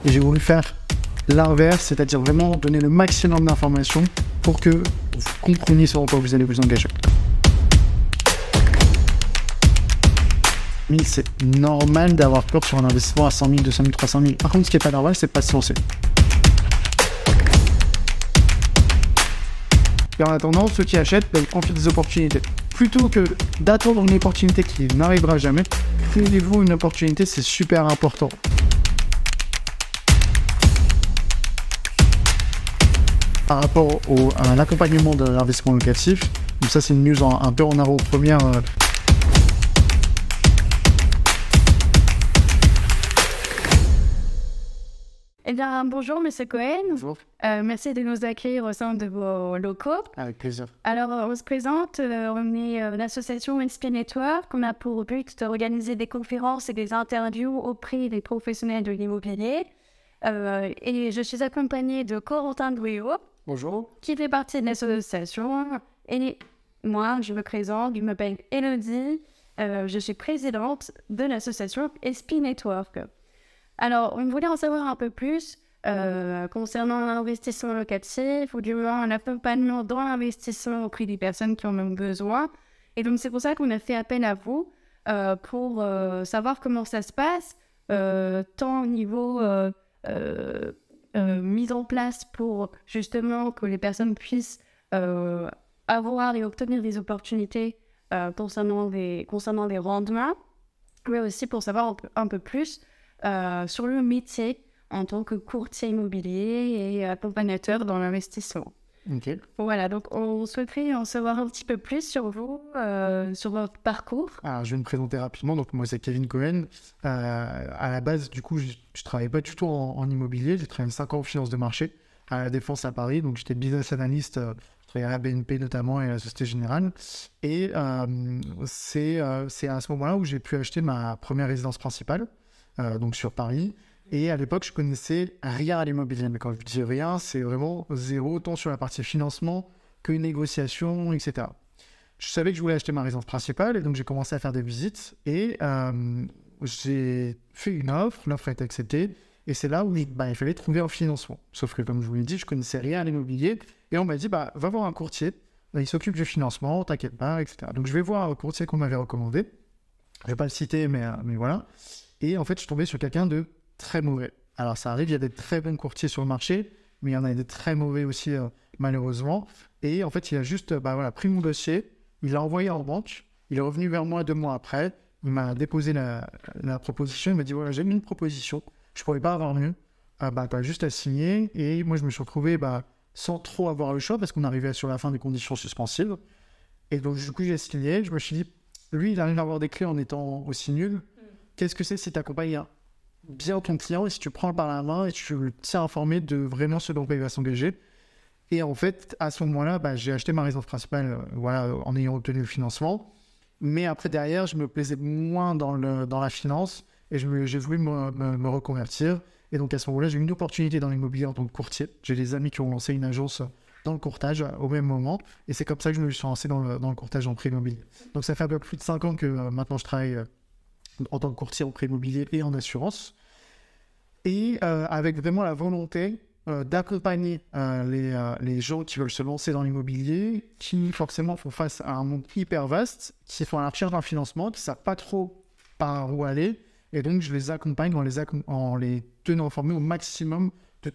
Et j'ai voulu faire l'inverse, c'est-à-dire vraiment donner le maximum d'informations pour que vous compreniez sur quoi vous allez vous engager. Mais c'est normal d'avoir peur sur un investissement à 100 000, 200 000, 300 000. Par contre, ce qui n'est pas normal, c'est de pas se lancer. Et en attendant, ceux qui achètent profitent des opportunités. Plutôt que d'attendre une opportunité qui n'arrivera jamais, créez-vous une opportunité, c'est super important. Par rapport à l'accompagnement de l'investissement locatif, donc ça c'est une news un peu en avant-première. Eh bien, bonjour, Monsieur Cohen. Bonjour. Merci de nous accueillir au sein de vos locaux. Avec plaisir. Alors, on se présente, on est l'association SP Network. On a pour but d'organiser des conférences et des interviews auprès des professionnels de l'immobilier. Et je suis accompagnée de Corentin Gouéot. Bonjour. Qui fait partie de l'association. Et moi, je me présente, je m'appelle Élodie. Je suis présidente de l'association SP Network. Alors, on voulait en savoir un peu plus concernant l'investissement locatif ou du moins l'accompagnement dans l'investissement auprès des personnes qui en ont besoin. Et donc, c'est pour ça qu'on a fait appel à vous pour savoir comment ça se passe, tant au niveau mise en place pour justement que les personnes puissent avoir et obtenir des opportunités concernant les rendements, mais aussi pour savoir un peu plus sur le métier en tant que courtier immobilier et accompagnateur dans l'investissement. Ok. Voilà, donc on souhaiterait en savoir un petit peu plus sur vous, sur votre parcours. Alors, je vais me présenter rapidement. Donc, moi, c'est Kevin Cohen. À la base, du coup, je ne travaillais pas du tout en immobilier. J'ai travaillé 5 ans en finance de marché à la Défense à Paris. Donc, j'étais business analyst. Je travaillais à la BNP notamment et à la Société Générale. Et c'est à ce moment-là où j'ai pu acheter ma première résidence principale. Donc sur Paris, et à l'époque je connaissais rien à l'immobilier, mais quand je dis rien, c'est vraiment zéro, tant sur la partie financement que négociation, etc. Je savais que je voulais acheter ma résidence principale, et donc j'ai commencé à faire des visites, et j'ai fait une offre, l'offre a été acceptée, et c'est là où il fallait trouver un financement. Sauf que comme je vous l'ai dit, je connaissais rien à l'immobilier, et on m'a dit, va voir un courtier, il s'occupe du financement, t'inquiète pas, etc. Donc je vais voir un courtier qu'on m'avait recommandé, je vais pas le citer, mais voilà. Et en fait, je suis tombé sur quelqu'un de très mauvais. Alors, ça arrive, il y a des très bons courtiers sur le marché, mais il y en a des très mauvais aussi, malheureusement. Et en fait, il a juste pris mon dossier, il l'a envoyé en banque, il est revenu vers moi 2 mois après, il m'a déposé la proposition, il m'a dit, voilà, j'ai mis une proposition, je ne pourrais pas avoir mieux, t'as juste à signer. Et moi, je me suis retrouvé sans trop avoir le choix, parce qu'on arrivait sur la fin des conditions suspensives. Et donc, du coup, j'ai signé, je me suis dit, lui, il arrive à avoir des clés en étant aussi nul. Qu'est-ce que c'est si tu accompagnes bien ton client et si tu prends le par la main et tu le tiens informé de vraiment ce dont il va s'engager. Et en fait, à ce moment-là, j'ai acheté ma résidence principale en ayant obtenu le financement. Mais après, derrière, je me plaisais moins dans la finance et j'ai voulu me reconvertir. Et donc, à ce moment-là, j'ai eu une opportunité dans l'immobilier en tant que courtier. J'ai des amis qui ont lancé une agence dans le courtage au même moment. Et c'est comme ça que je me suis lancé dans le courtage en prêt immobilier. Donc, ça fait un peu plus de 5 ans que maintenant je travaille en tant que courtier en prêt immobilier et en assurance, et avec vraiment la volonté d'accompagner les gens qui veulent se lancer dans l'immobilier, qui forcément font face à un monde hyper vaste, qui sont à la recherche d'un financement, qui ne savent pas trop par où aller, et donc je les accompagne en les tenant informés au maximum de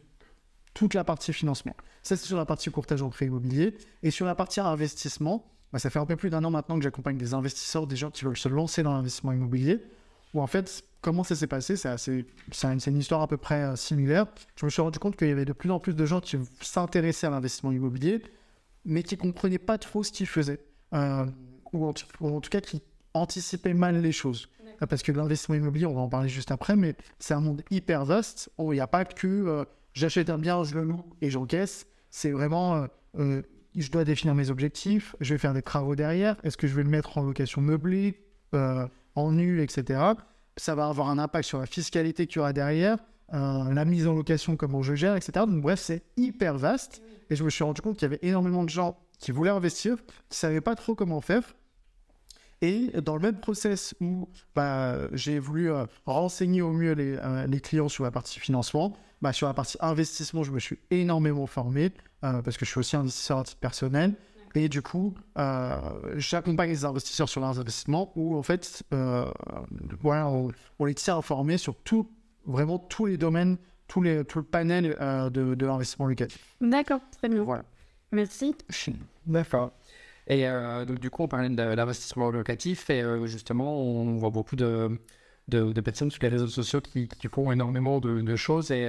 toute la partie financement. Ça, c'est sur la partie courtage en prêt immobilier. Et sur la partie investissement, ça fait un peu plus d'1 an maintenant que j'accompagne des investisseurs, des gens qui veulent se lancer dans l'investissement immobilier. Où en fait, comment ça s'est passé, c'est une histoire à peu près similaire. Je me suis rendu compte qu'il y avait de plus en plus de gens qui s'intéressaient à l'investissement immobilier, mais qui ne comprenaient pas trop ce qu'ils faisaient. Ou en tout cas, qui anticipaient mal les choses. Parce que l'investissement immobilier, on va en parler juste après, mais c'est un monde hyper vaste où il n'y a pas que j'achète un bien, je le loue et j'encaisse. C'est vraiment... je dois définir mes objectifs, je vais faire des travaux derrière, est-ce que je vais le mettre en location meublée, en nu, etc. Ça va avoir un impact sur la fiscalité qu'il y aura derrière, la mise en location, comment je gère, etc. Donc bref, c'est hyper vaste. Et je me suis rendu compte qu'il y avait énormément de gens qui voulaient investir, qui ne savaient pas trop comment faire. Et dans le même process où j'ai voulu renseigner au mieux les clients sur la partie financement, sur la partie investissement, je me suis énormément formé parce que je suis aussi investisseur à titre personnel. Et du coup, j'accompagne les investisseurs sur leurs investissements où en fait, on les tient informés sur vraiment tous les domaines, tout le panel de l'investissement locatif. D'accord, très bien. Voilà. Merci. D'accord. Et donc, du coup, on parlait de l'investissement locatif et justement, on voit beaucoup de personnes sur les réseaux sociaux qui font énormément de choses. Et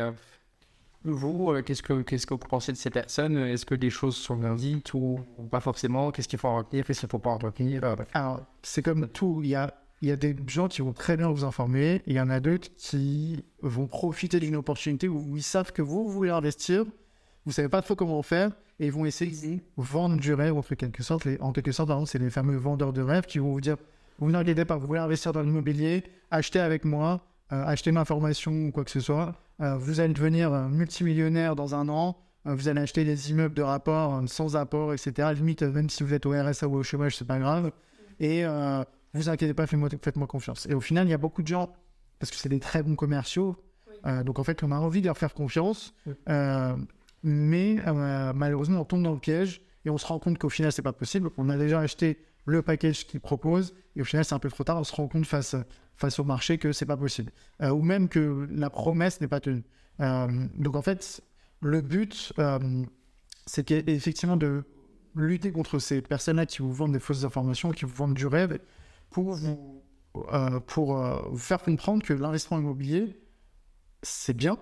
vous, qu'est-ce que vous pensez de ces personnes? Est-ce que les choses sont dites ou pas forcément? Qu'est-ce qu'il faut en retenir? Qu'est-ce qu'il ne faut pas en retenir? Alors, c'est comme tout. Il y a des gens qui vont très bien vous informer. Il y en a d'autres qui vont profiter d'une opportunité où ils savent que vous voulez investir. Vous ne savez pas trop comment faire et ils vont essayer de vendre du rêve en quelque sorte. En quelque sorte, par exemple, c'est les fameux vendeurs de rêve qui vont vous dire vous n'inquiétez pas, vous voulez investir dans l'immobilier, achetez avec moi, achetez ma formation ou quoi que ce soit. Vous allez devenir multimillionnaire dans un an. Vous allez acheter des immeubles de rapport sans apport, etc. Limite, même si vous êtes au RSA ou au chômage, c'est pas grave. Et vous inquiétez pas, faites-moi confiance. Et au final, il y a beaucoup de gens, parce que c'est des très bons commerciaux, donc en fait, on a envie de leur faire confiance. Mais malheureusement, on tombe dans le piège et on se rend compte qu'au final, c'est pas possible. On a déjà acheté le package qu'ils proposent et au final, c'est un peu trop tard. On se rend compte face au marché que c'est pas possible. Ou même que la promesse n'est pas tenue. Donc en fait, le but, c'est effectivement de lutter contre ces personnes-là qui vous vendent des fausses informations, qui vous vendent du rêve pour vous faire comprendre que l'investissement immobilier, c'est bien,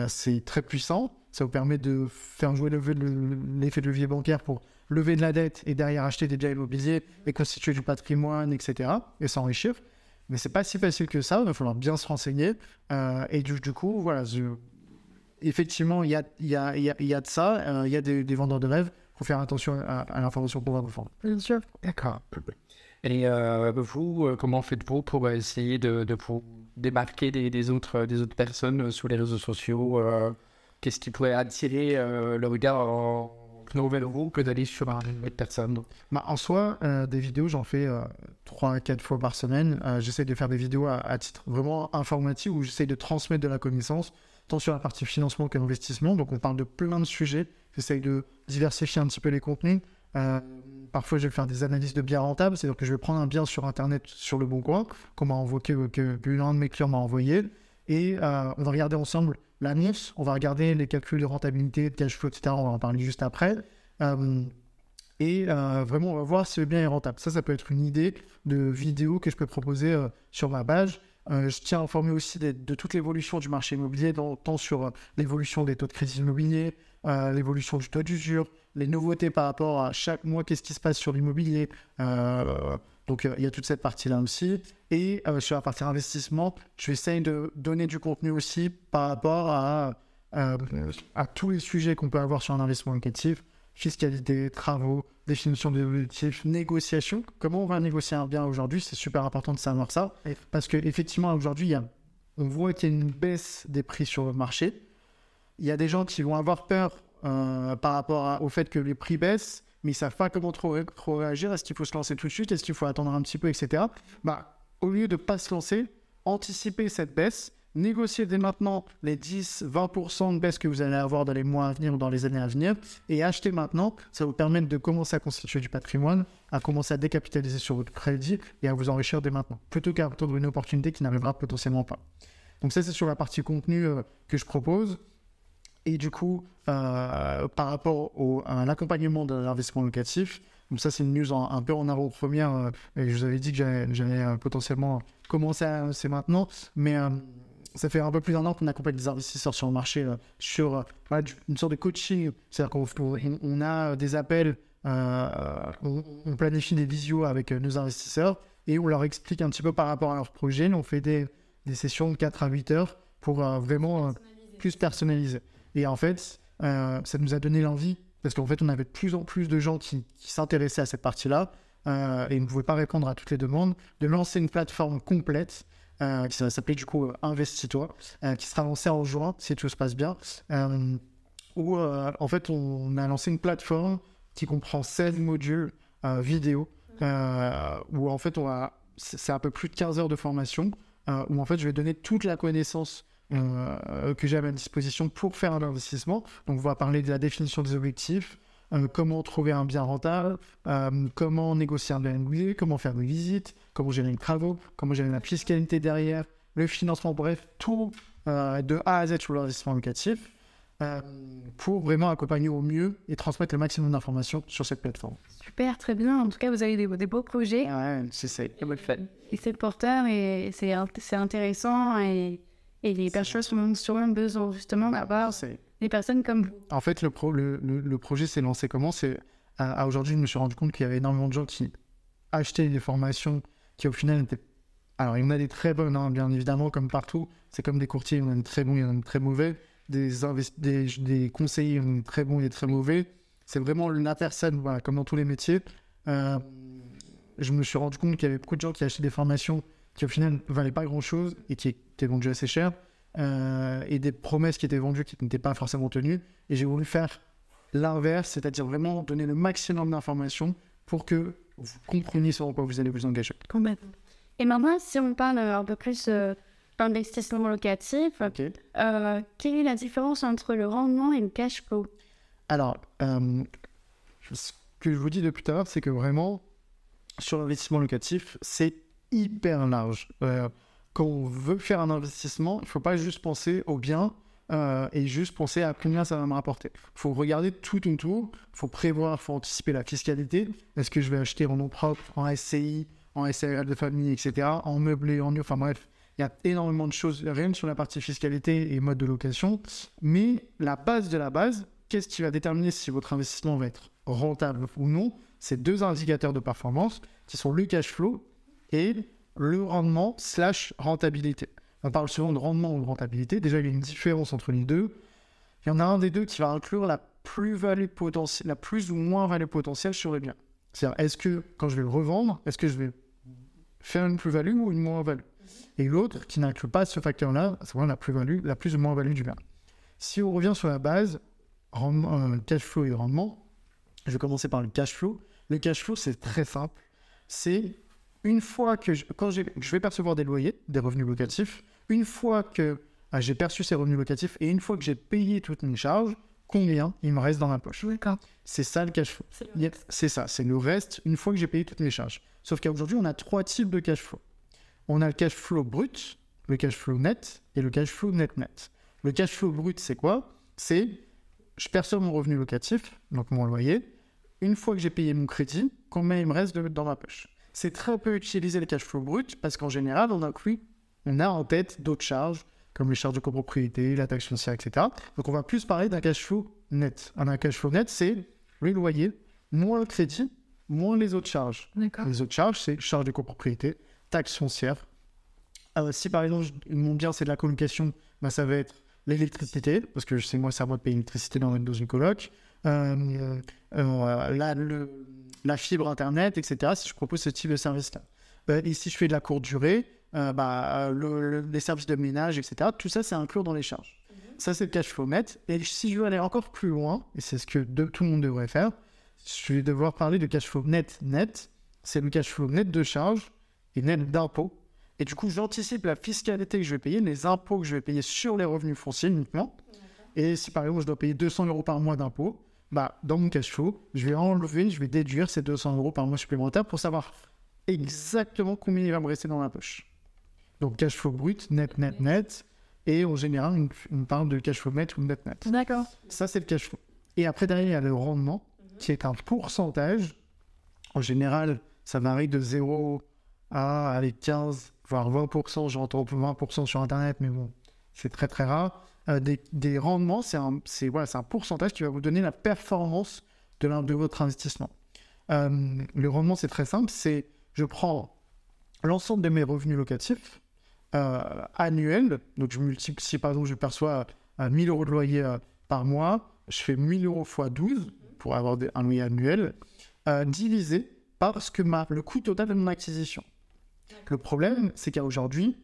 c'est très puissant. Ça vous permet de faire jouer l'effet de levier bancaire pour lever de la dette et derrière acheter des biens immobiliers et constituer du patrimoine, etc. et s'enrichir. Mais c'est pas si facile que ça, il va falloir bien se renseigner. Et du coup, voilà, effectivement, il y a de ça, il y a des vendeurs de rêve. Il faut faire attention à l'information qu'on va vous vendre. Bien sûr. D'accord. Et vous, comment faites-vous pour essayer de vous démarquer des autres personnes sur les réseaux sociaux? Qu'est-ce qui pourrait attirer le regard vers vous que d'aller sur une autre personne? En soi, des vidéos, j'en fais 3-4 fois par semaine. J'essaie de faire des vidéos à titre vraiment informatif où j'essaie de transmettre de la connaissance, tant sur la partie financement que l'investissement. Donc on parle de plein de sujets. J'essaie de diversifier un petit peu les contenus. Parfois, je vais faire des analyses de biens rentables. C'est-à-dire que je vais prendre un bien sur Internet, sur le Bon Coin, que l'un de mes clients m'a envoyé. Et on va regarder ensemble l'annonce, on va regarder les calculs de rentabilité, de cash flow, etc. On va en parler juste après. Vraiment, on va voir si le bien est rentable. Ça peut être une idée de vidéo que je peux proposer sur ma page. Je tiens à informer aussi de toute l'évolution du marché immobilier, tant sur l'évolution des taux de crédit immobilier, l'évolution du taux d'usure, les nouveautés par rapport à chaque mois, qu'est-ce qui se passe sur l'immobilier. Donc, il y a toute cette partie-là aussi. Et sur la partie investissement, je vais essayer de donner du contenu aussi par rapport à tous les sujets qu'on peut avoir sur un investissement locatif. Fiscalité, travaux, définition des objectifs, négociation. Comment on va négocier un bien aujourd'hui? C'est super important de savoir ça. Parce qu'effectivement, aujourd'hui, on voit qu'il y a une baisse des prix sur le marché. Il y a des gens qui vont avoir peur par rapport au fait que les prix baissent, mais ils ne savent pas comment trop réagir. Est-ce qu'il faut se lancer tout de suite? Est-ce qu'il faut attendre un petit peu, etc. Au lieu de ne pas se lancer, anticiper cette baisse, négocier dès maintenant les 10-20% de baisse que vous allez avoir dans les mois à venir ou dans les années à venir et acheter maintenant, ça vous permet de commencer à constituer du patrimoine, à commencer à décapitaliser sur votre crédit et à vous enrichir dès maintenant, plutôt qu'à attendre une opportunité qui n'arrivera potentiellement pas. Donc ça, c'est sur la partie contenu que je propose. Et du coup, par rapport à l'accompagnement de l'investissement locatif, donc ça, c'est une news un peu en avant-première. Et je vous avais dit que j'allais potentiellement commencer à annoncer maintenant. Mais ça fait un peu plus d'un an qu'on accompagne des investisseurs sur le marché sur une sorte de coaching. C'est-à-dire qu'on a des appels, on planifie des visios avec nos investisseurs et on leur explique un petit peu par rapport à leur projet. On fait des sessions de 4 à 8 heures pour vraiment plus personnaliser. Et en fait, ça nous a donné l'envie, parce qu'en fait, on avait de plus en plus de gens qui s'intéressaient à cette partie-là, et on ne pouvait pas répondre à toutes les demandes, de lancer une plateforme complète, qui s'appelait du coup Investis-toi, qui sera lancée en juin, si tout se passe bien, où en fait, on a lancé une plateforme qui comprend 16 modules vidéo, où en fait, c'est un peu plus de 15 heures de formation, où en fait, je vais donner toute la connaissance que j'ai à ma disposition pour faire un investissement. Donc, on va parler de la définition des objectifs, comment trouver un bien rentable, comment négocier un bien immobilier, comment faire des visites, comment gérer les travaux, comment gérer la fiscalité derrière, le financement, bref, tout de A à Z sur l'investissement locatif pour vraiment accompagner au mieux et transmettre le maximum d'informations sur cette plateforme. Super, très bien. En tout cas, vous avez des beaux projets. Ouais, c'est ça. Et c'est porteur et c'est intéressant et les personnes sont même besoin justement d'avoir des personnes comme vous. En fait, le projet s'est lancé comment aujourd'hui, je me suis rendu compte qu'il y avait énormément de gens qui achetaient des formations qui, au final, étaient... Alors, il y en a des très bonnes, hein, bien évidemment, comme partout. C'est comme des courtiers, il y en a des très bons, il y en a des très mauvais. Des conseillers, il y en a des très bons et des très mauvais. C'est vraiment la personne, voilà, comme dans tous les métiers. Je me suis rendu compte qu'il y avait beaucoup de gens qui achetaient des formations qui, au final, ne valaient pas grand-chose et qui étaient vendues assez cher. Et des promesses qui étaient vendues qui n'étaient pas forcément tenues. Et j'ai voulu faire l'inverse, c'est-à-dire vraiment donner le maximum d'informations pour que vous compreniez sur quoi vous allez vous engager. Complètement. Et maintenant, si on parle un peu plus d'investissement locatif, Okay. quelle est la différence entre le rendement et le cash flow? Alors, ce que je vous dis depuis tout à l'heure, c'est que vraiment, sur l'investissement locatif, c'est hyper large. Quand on veut faire un investissement, il ne faut pas juste penser au bien et juste penser à combien ça va me rapporter. Il faut regarder tout autour, il faut prévoir, il faut anticiper la fiscalité. Est-ce que je vais acheter en nom propre, en SCI, en SARL de famille, etc., en meublé, en nu, enfin bref, il y a énormément de choses, rien que sur la partie fiscalité et mode de location. Mais la base de la base, qu'est-ce qui va déterminer si votre investissement va être rentable ou non? C'est deux indicateurs de performance qui sont le cash flow et le rendement / rentabilité. On parle souvent de rendement ou de rentabilité. Déjà, il y a une différence entre les deux. Il y en a un des deux qui va inclure la plus-value potentielle, la plus ou moins value potentielle sur le bien. C'est-à-dire, est-ce que quand je vais le revendre, est-ce que je vais faire une plus-value ou une moins-value? Et l'autre qui n'inclut pas ce facteur-là, c'est vraiment la plus-value, la plus ou moins-value du bien. Si on revient sur la base, cash flow et rendement, je vais commencer par le cash flow. Le cash flow, c'est très simple. C'est une fois que je vais percevoir des loyers, des revenus locatifs, une fois que j'ai perçu ces revenus locatifs et une fois que j'ai payé toutes mes charges, combien il me reste dans ma poche. D'accord. C'est ça le cash flow. C'est ça, c'est le reste une fois que j'ai payé toutes mes charges. Sauf qu'aujourd'hui, on a 3 types de cash flow. On a le cash flow brut, le cash flow net et le cash flow net-net. Le cash flow brut, c'est quoi? C'est je perçois mon revenu locatif, donc mon loyer. Une fois que j'ai payé mon crédit, combien il me reste dans ma poche? C'est très peu utilisé le cash flow brut parce qu'en général, on a en tête d'autres charges comme les charges de copropriété, la taxe foncière, etc. Donc, on va plus parler d'un cash flow net. Un cash flow net, c'est les loyers, moins le crédit, moins les autres charges. D'accord. Les autres charges, c'est charges de copropriété, taxe foncière. Si par exemple, mon bien, c'est de la colocation, bah, ça va être l'électricité, parce que c'est à moi de payer l'électricité dans une coloc. La fibre Internet, etc., si je propose ce type de service-là. Et si je fais de la courte durée, les services de ménage, etc., tout ça, c'est inclus dans les charges. Ça, c'est le cash flow net. Et si je veux aller encore plus loin, et c'est ce que tout le monde devrait faire, je vais devoir parler de cash flow net. C'est le cash flow net de charges et net d'impôts. Et du coup, j'anticipe la fiscalité que je vais payer, les impôts que je vais payer sur les revenus fonciers uniquement. Et si par exemple, je dois payer 200 € par mois d'impôts, dans mon cash flow, je vais déduire ces 200 € par mois supplémentaires pour savoir exactement combien il va me rester dans ma poche. Donc, cash flow brut, net. Et en général, on parle de cash flow net ou net. D'accord. Ça, c'est le cash flow. Et après, derrière, il y a le rendement, qui est un pourcentage. En général, ça varie de 0 à 15, voire 20%. J'entends 20% sur Internet, mais bon, c'est très, très rare. Des rendements, c'est un pourcentage qui va vous donner la performance de votre investissement. Le rendement, c'est très simple. Je prends l'ensemble de mes revenus locatifs annuels. Donc, je multiplie, si par exemple, je perçois 1 000 € de loyer par mois, je fais 1 000 € fois 12 pour avoir un loyer annuel, divisé par le coût total de mon acquisition. Le problème, c'est qu'aujourd'hui,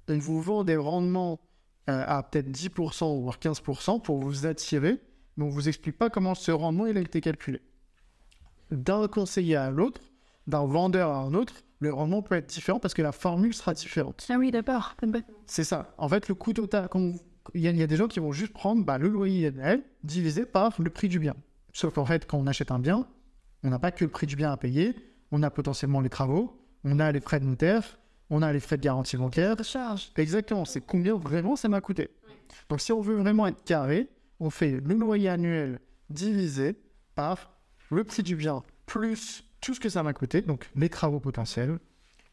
on vous vend des rendements à peut-être 10% voire 15% pour vous attirer, mais on ne vous explique pas comment ce rendement il a été calculé. D'un conseiller à l'autre, d'un vendeur à un autre, le rendement peut être différent parce que la formule sera différente. Ah oui, d'accord. C'est ça. En fait, le coût total, il y a des gens qui vont juste prendre le loyer annuel divisé par le prix du bien. Sauf qu'en fait, quand on achète un bien, on n'a pas que le prix du bien à payer, on a potentiellement les travaux, on a les frais de notaire, on a les frais de garantie bancaire. Charge. Exactement, c'est combien vraiment ça m'a coûté. Donc si on veut vraiment être carré, on fait le loyer annuel divisé par le prix du bien plus tout ce que ça m'a coûté, donc les travaux potentiels,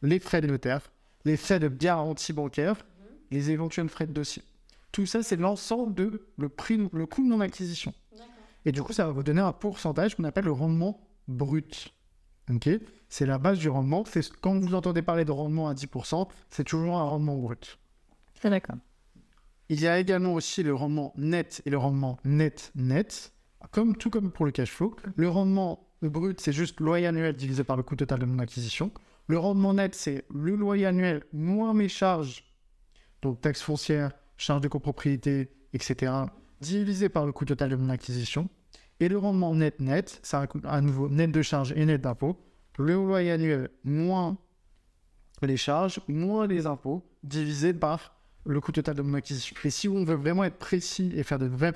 les frais de notaire, les frais de garantie bancaire, les éventuels frais de dossier. Tout ça, c'est l'ensemble de le coût de mon acquisition. Et du coup, ça va vous donner un pourcentage qu'on appelle le rendement brut. Okay, c'est la base du rendement. Quand vous entendez parler de rendement à 10%, c'est toujours un rendement brut. C'est d'accord. Il y a également aussi le rendement net et le rendement net. Tout comme pour le cash flow. Le rendement brut, c'est juste le loyer annuel divisé par le coût total de mon acquisition. Le rendement net, c'est le loyer annuel moins mes charges, donc taxes foncières, charges de copropriété, etc., divisé par le coût total de mon acquisition. Et le rendement net, c'est à nouveau net de charges et net d'impôts. Le loyer annuel moins les charges, moins les impôts, divisé par le coût total de mon acquisition. Et si on veut vraiment être précis et faire de vraies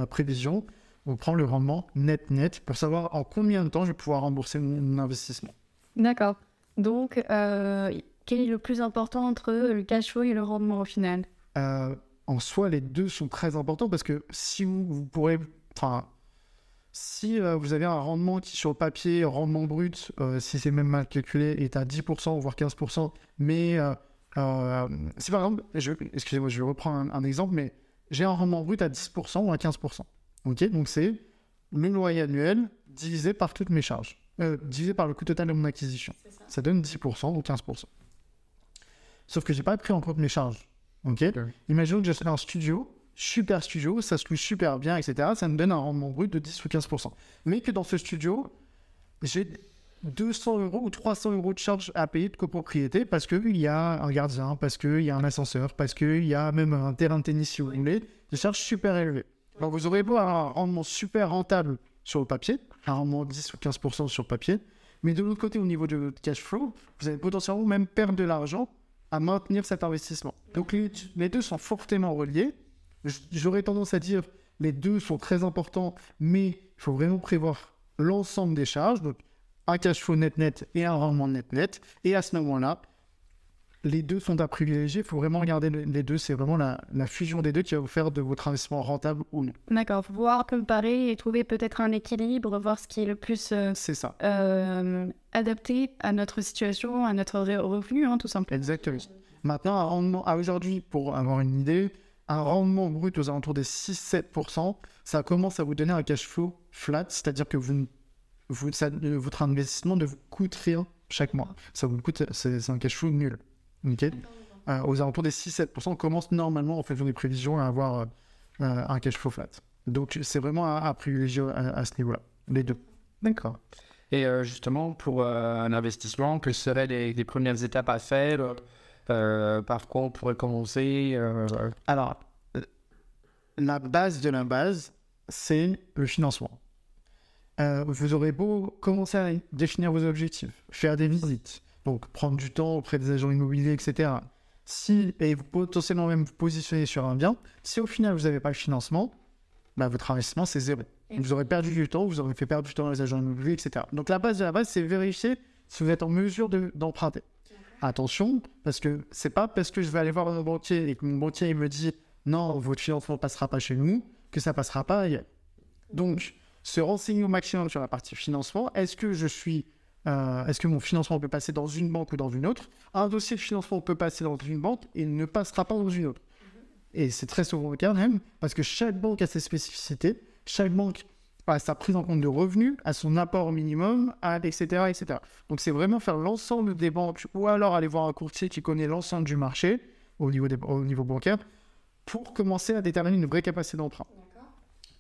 prévisions, on prend le rendement net pour savoir en combien de temps je vais pouvoir rembourser mon investissement. D'accord. Donc, quel est le plus important entre le cash flow et le rendement au final? En soi, les deux sont très importants parce que si vous pourrez... Si vous avez un rendement qui, sur le papier, rendement brut, si c'est même mal calculé, est à 10% voire 15%, mais si par exemple, excusez-moi, je vais reprendre un exemple, mais j'ai un rendement brut à 10% ou à 15%. Ok, donc c'est le loyer annuel divisé par toutes mes charges, divisé par le coût total de mon acquisition. Ça donne 10% ou 15%. Sauf que j'ai pas pris en compte mes charges. Ok, imaginons que j'achète un studio, super studio, ça se loue super bien, etc. Ça me donne un rendement brut de 10 ou 15%. Mais que dans ce studio, j'ai 200 € ou 300 € de charges à payer de copropriété parce qu'il y a un gardien, parce qu'il y a un ascenseur, parce qu'il y a même un terrain de tennis si vous voulez, des charges super élevées. Donc vous aurez beau avoir un rendement super rentable sur le papier, un rendement de 10 ou 15% sur le papier, mais de l'autre côté, au niveau de votre cash flow, vous allez potentiellement même perdre de l'argent à maintenir cet investissement. Donc les deux sont fortement reliés. J'aurais tendance à dire les deux sont très importants, mais il faut vraiment prévoir l'ensemble des charges, donc un cash flow net et un rendement net. Et à ce moment-là, les deux sont à privilégier. Il faut vraiment regarder les deux. C'est vraiment la fusion des deux qui va vous faire de votre investissement rentable ou non. D'accord. Il faut pouvoir comparer et trouver peut-être un équilibre, voir ce qui est le plus c'est ça. Adapté à notre situation, à notre revenu, tout simplement. Exactement. Maintenant, un rendement, aujourd'hui, pour avoir une idée, un rendement brut aux alentours des 6-7%, ça commence à vous donner un cash flow flat, c'est-à-dire que votre investissement ne vous coûte rien chaque mois. Ça vous coûte, c'est un cash flow nul. Okay. Aux alentours des 6-7%, on commence normalement, en faisant des prévisions, à avoir un cash flow flat. Donc, c'est vraiment à privilégier à ce niveau-là, les deux. D'accord. Et justement, pour un investissement, quelles seraient les premières étapes à faire par quoi on pourrait commencer Alors, la base de la base, c'est le financement. Vous aurez beau commencer à définir vos objectifs, faire des visites, donc prendre du temps auprès des agents immobiliers, etc. Et vous potentiellement même vous positionner sur un bien, si au final vous n'avez pas le financement, votre investissement c'est zéro. Vous aurez perdu du temps, vous aurez fait perdre du temps aux agents immobiliers, etc. Donc la base de la base, c'est vérifier si vous êtes en mesure d'emprunter. Attention, parce que c'est pas parce que je vais aller voir mon banquier et que mon banquier il me dit non, votre financement ne passera pas chez nous, que ça passera pas ailleurs. Donc, se renseigner au maximum sur la partie financement. Est-ce que mon financement peut passer dans une banque ou dans une autre? Un dossier de financement peut passer dans une banque et ne passera pas dans une autre. Et c'est très souvent le cas même, parce que chaque banque a ses spécificités, chaque banque a sa prise en compte de revenus, a son apport minimum, etc. Donc c'est vraiment faire l'ensemble des banques, ou alors aller voir un courtier qui connaît l'ensemble du marché au niveau bancaire, pour commencer à déterminer une vraie capacité d'emprunt.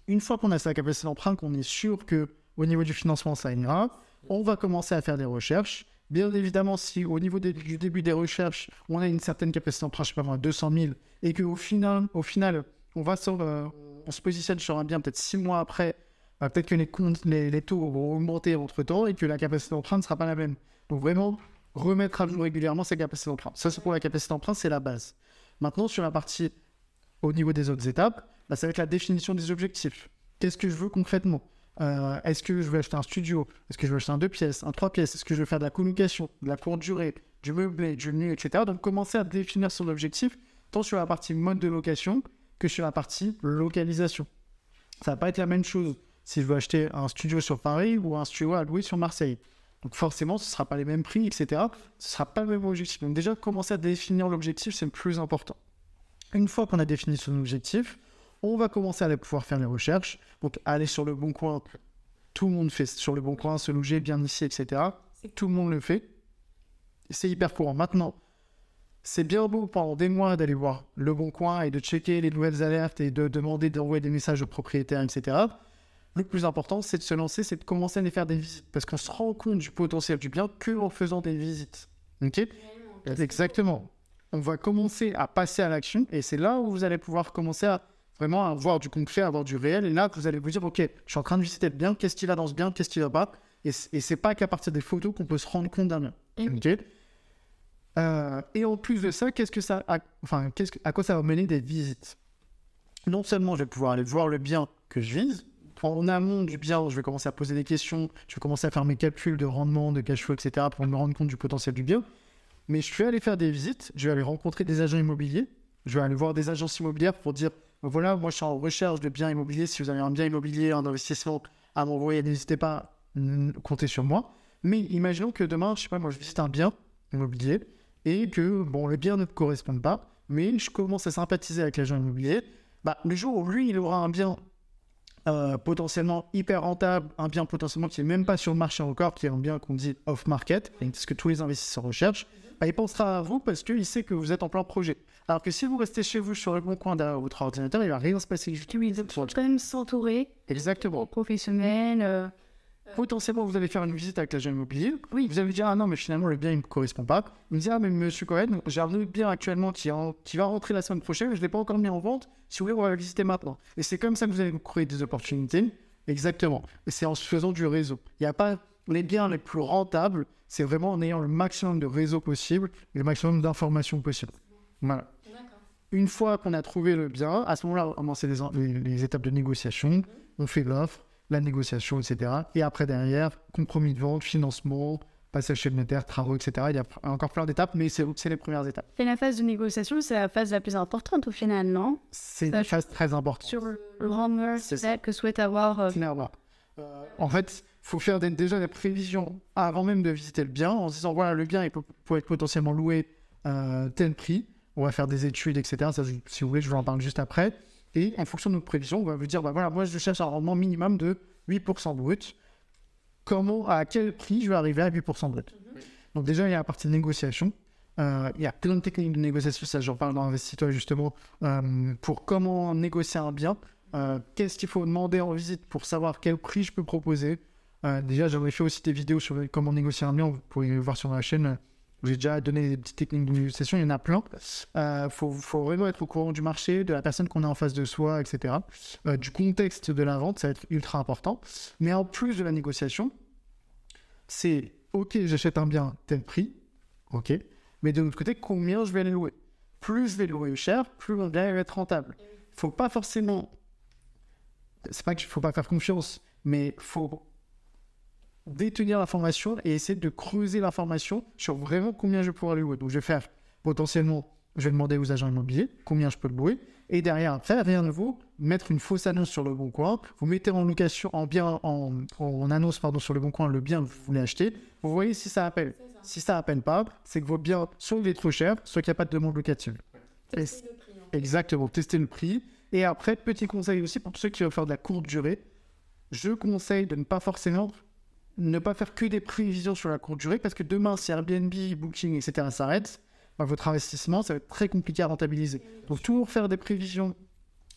Une fois qu'on a sa capacité d'emprunt, qu'on est sûr qu'au niveau du financement ça ira, on va commencer à faire des recherches. Bien évidemment, si au niveau du début des recherches, on a une certaine capacité d'emprunt, je sais pas, 200 000, et qu'au final, on se positionne sur un bien peut-être 6 mois après, peut-être que les taux vont augmenter entre-temps et que la capacité d'emprunt ne sera pas la même. Donc vraiment, remettre à jour régulièrement sa capacité d'emprunt. Ça, c'est pour la capacité d'emprunt, c'est la base. Maintenant, sur la partie au niveau des autres étapes, ça va être la définition des objectifs. Qu'est-ce que je veux concrètement ? Est-ce que je veux acheter un studio ? Est-ce que je veux acheter un 2 pièces, un 3 pièces ? Est-ce que je veux faire de la colocation, de la courte durée, du meublé, du nu, etc. Donc, commencer à définir son objectif, tant sur la partie mode de location que sur la partie localisation. Ça va pas être la même chose si je veux acheter un studio sur Paris ou un studio à louer sur Marseille. Donc forcément, ce ne sera pas les mêmes prix, etc. Ce ne sera pas le même objectif. Donc déjà, commencer à définir l'objectif, c'est le plus important. Une fois qu'on a défini son objectif, on va commencer à aller pouvoir faire les recherches. Donc aller sur le bon coin, tout le monde fait sur le bon coin, se loger bien ici, etc. Tout le monde le fait. C'est hyper courant. Maintenant, c'est bien beau pendant des mois d'aller voir le bon coin et de checker les nouvelles alertes et de demander d'envoyer des messages aux propriétaires, etc. Le plus important, c'est de se lancer, c'est de commencer à aller faire des visites. Parce qu'on se rend compte du potentiel du bien qu'en faisant des visites. Ok ? Exactement. On va commencer à passer à l'action et c'est là où vous allez pouvoir commencer à vraiment avoir du concret, avoir du réel. Et là, vous allez vous dire, ok, je suis en train de visiter le bien, qu'est-ce qui va dans ce bien, qu'est-ce qui va pas. Et c'est pas qu'à partir des photos qu'on peut se rendre compte d'un bien. Ok ? Et en plus de ça, à quoi ça va mener des visites ? Non seulement je vais pouvoir aller voir le bien que je vise, en amont du bien, je vais commencer à poser des questions, je vais commencer à faire mes calculs de rendement, de cash flow, etc. pour me rendre compte du potentiel du bien. Mais je vais aller faire des visites, je vais aller rencontrer des agents immobiliers, je vais aller voir des agences immobilières pour dire, voilà, moi je suis en recherche de biens immobiliers, si vous avez un bien immobilier, un investissement à m'envoyer, n'hésitez pas à compter sur moi. Mais imaginons que demain, je sais pas, moi je visite un bien immobilier et que, bon, le bien ne me correspond pas, mais je commence à sympathiser avec l'agent immobilier. Le jour où lui, il aura un bien potentiellement hyper rentable, un bien potentiellement qui n'est même pas sur le marché encore, qui est un bien qu'on dit off-market, ce que tous les investisseurs recherchent, il pensera à vous parce qu'il sait que vous êtes en plein projet. Alors que si vous restez chez vous sur le bon coin derrière votre ordinateur, il ne va rien se passer. Oui, il faut quand même s'entourer. Exactement. Professionnels. Potentiellement, vous allez faire une visite avec l'agent immobilier. Oui, vous allez dire, ah non, mais finalement, le bien, il ne me correspond pas. Il me dit, ah, mais monsieur Cohen, j'ai un autre bien actuellement qui va rentrer la semaine prochaine, je ne l'ai pas encore mis en vente. Si vous voulez, on va le visiter maintenant. Et c'est comme ça que vous allez créer des opportunités. Exactement. Et c'est en se faisant du réseau. Il n'y a pas les biens les plus rentables, c'est vraiment en ayant le maximum de réseau possible et le maximum d'informations possible. Voilà. Une fois qu'on a trouvé le bien, à ce moment-là, on commence les étapes de négociation, on fait l'offre, la négociation, etc. Et après, derrière, compromis de vente, financement, passage chez le notaire, travaux, etc. Il y a encore plein d'étapes, mais c'est les premières étapes. Et la phase de négociation, c'est la phase la plus importante au final, non ? C'est une phase très importante. Sur le rendement que souhaite avoir... En fait, il faut faire déjà des prévisions avant même de visiter le bien, en se disant, voilà, le bien il peut être potentiellement loué tel prix. On va faire des études, etc. Ça, si vous voulez, je vous en parle juste après. Et en fonction de nos prévisions, on va vous dire, voilà, moi, je cherche un rendement minimum de 8% brut. À quel prix je vais arriver à 8% brut ? Donc déjà, il y a la partie de négociation. Il y a plein de techniques de négociation, ça j'en parle dans Investisseur justement, pour comment négocier un bien. Qu'est-ce qu'il faut demander en visite pour savoir quel prix je peux proposer. Déjà, j'avais fait aussi des vidéos sur comment négocier un bien, vous pouvez le voir sur ma chaîne. J'ai déjà donné des petites techniques de négociation, il y en a plein. Faut vraiment être au courant du marché, de la personne qu'on a en face de soi, etc. Du contexte de la vente, ça va être ultra important. Mais en plus de la négociation, c'est ok, j'achète un bien tel prix, ok, mais de l'autre côté, combien je vais aller louer ? Plus je vais louer cher, plus mon bien va être rentable. Faut pas forcément... C'est pas qu'il faut pas faire confiance, mais faut détenir l'information et essayer de creuser l'information sur vraiment combien je vais pouvoir louer. Donc je vais faire potentiellement, je vais demander aux agents immobiliers combien je peux le louer, et derrière, après, rien ne vaut mettre une fausse annonce sur le bon coin, vous mettez en location, en annonce sur le bon coin le bien que vous voulez acheter, vous voyez si ça appelle. Si ça appelle pas, c'est que votre bien, soit il est trop cher, soit qu'il n'y a pas de demande locative. Tester le prix. Exactement, tester le prix. Et après, petit conseil aussi pour ceux qui veulent faire de la courte durée, je conseille de ne pas faire que des prévisions sur la courte durée, parce que demain, si Airbnb, Booking, etc. s'arrêtent, votre investissement, ça va être très compliqué à rentabiliser. Donc, toujours faire des prévisions